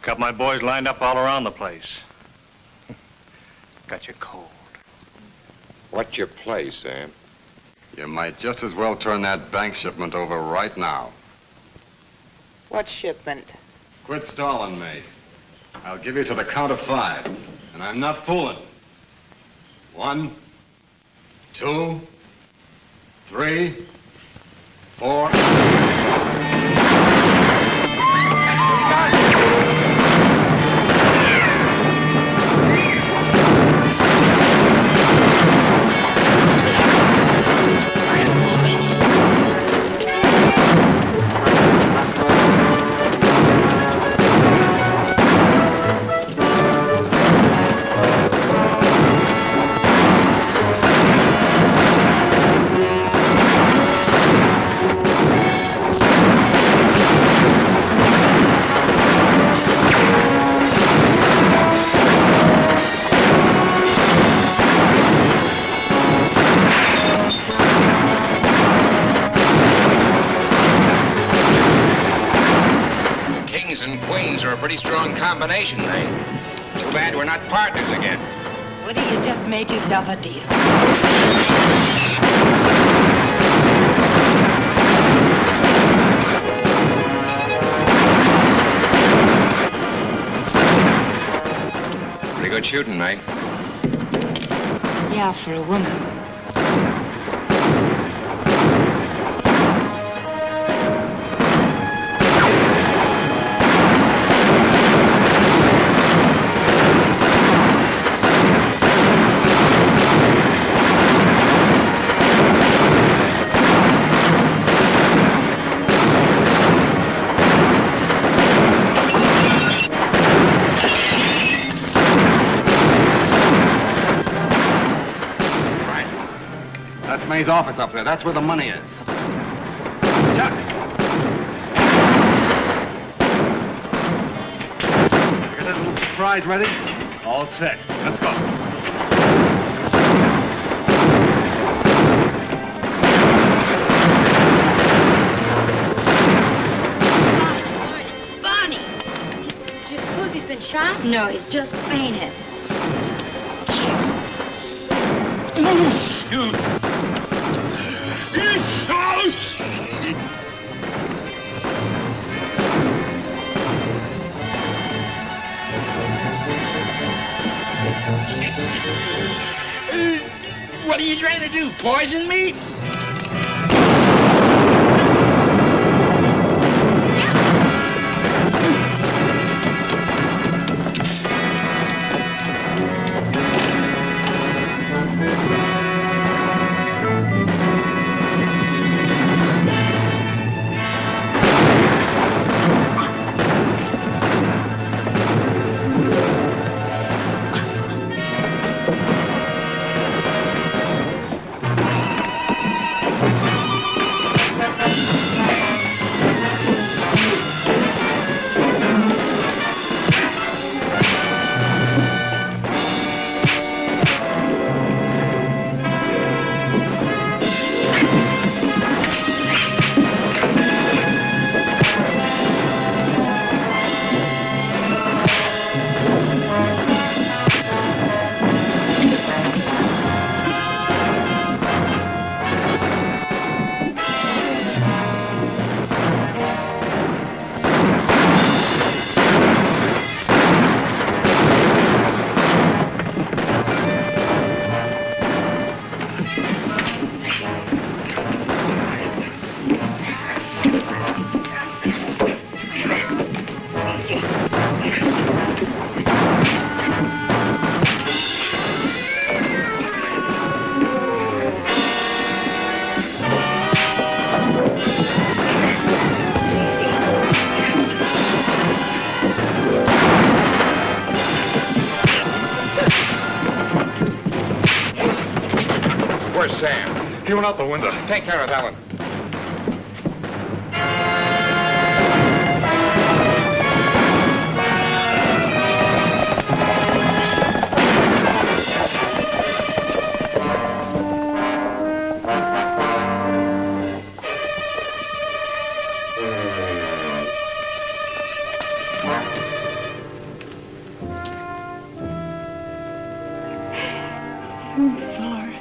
Got my boys lined up all around the place. Got you cold. What's your play, Sam? You might just as well turn that bank shipment over right now. What shipment? Quit stalling, May. I'll give you to the count of 5, and I'm not fooling. 1, 2, 3, 4. Pretty strong combination, May. Too bad we're not partners again. Woody, you just made yourself a deal. Pretty good shooting, May. Yeah, for a woman. May's office up there. That's where the money is. Chuck! Got that little surprise ready? All set. Let's go. Bonnie! Do you suppose he's been shot? No, he's just fainted. What are you trying to do? Poison me? Where's Sam? He went out the window. Take care of Ellen. I'm sorry.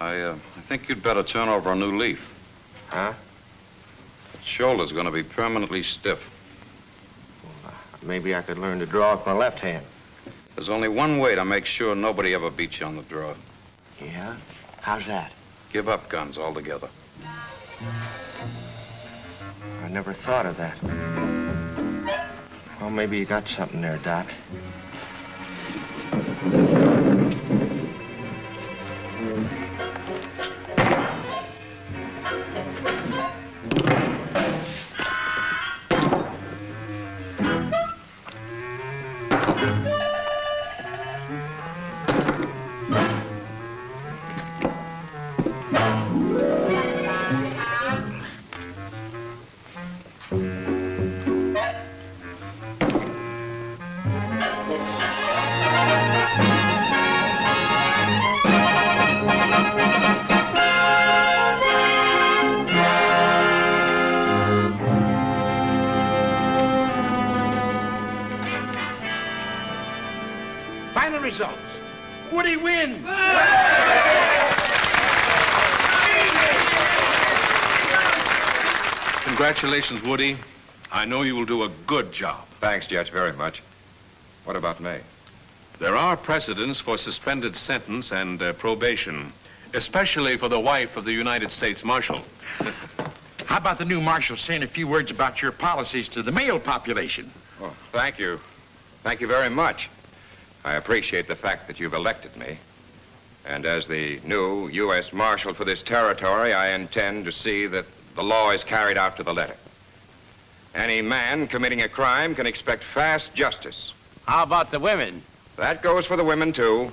I think you'd better turn over a new leaf. Huh? That shoulder's going to be permanently stiff. Maybe I could learn to draw with my left hand. There's only one way to make sure nobody ever beats you on the draw. Yeah? How's that? Give up guns altogether. I never thought of that. Well, maybe you got something there, Doc. Final results. Woody wins. Congratulations, Woody. I know you will do a good job. Thanks, Judge, very much. What about me? There are precedents for suspended sentence and probation, especially for the wife of the United States Marshal. How about the new marshal saying a few words about your policies to the male population? Oh, thank you. Thank you very much. I appreciate the fact that you've elected me. And as the new U.S. Marshal for this territory, I intend to see that the law is carried out to the letter. Any man committing a crime can expect fast justice. How about the women? That goes for the women, too.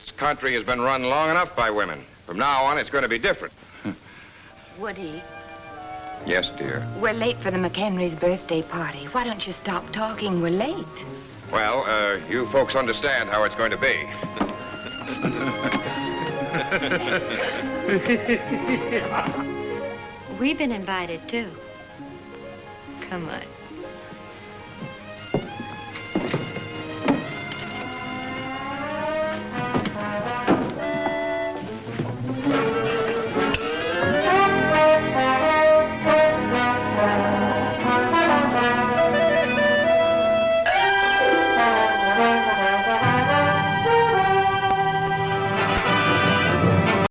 This country has been run long enough by women. From now on, it's going to be different. Woody, Yes, dear. we're late for the McHenry's birthday party. Why don't you stop talking? We're late. Well, you folks understand how it's going to be. We've been invited, too. Come on.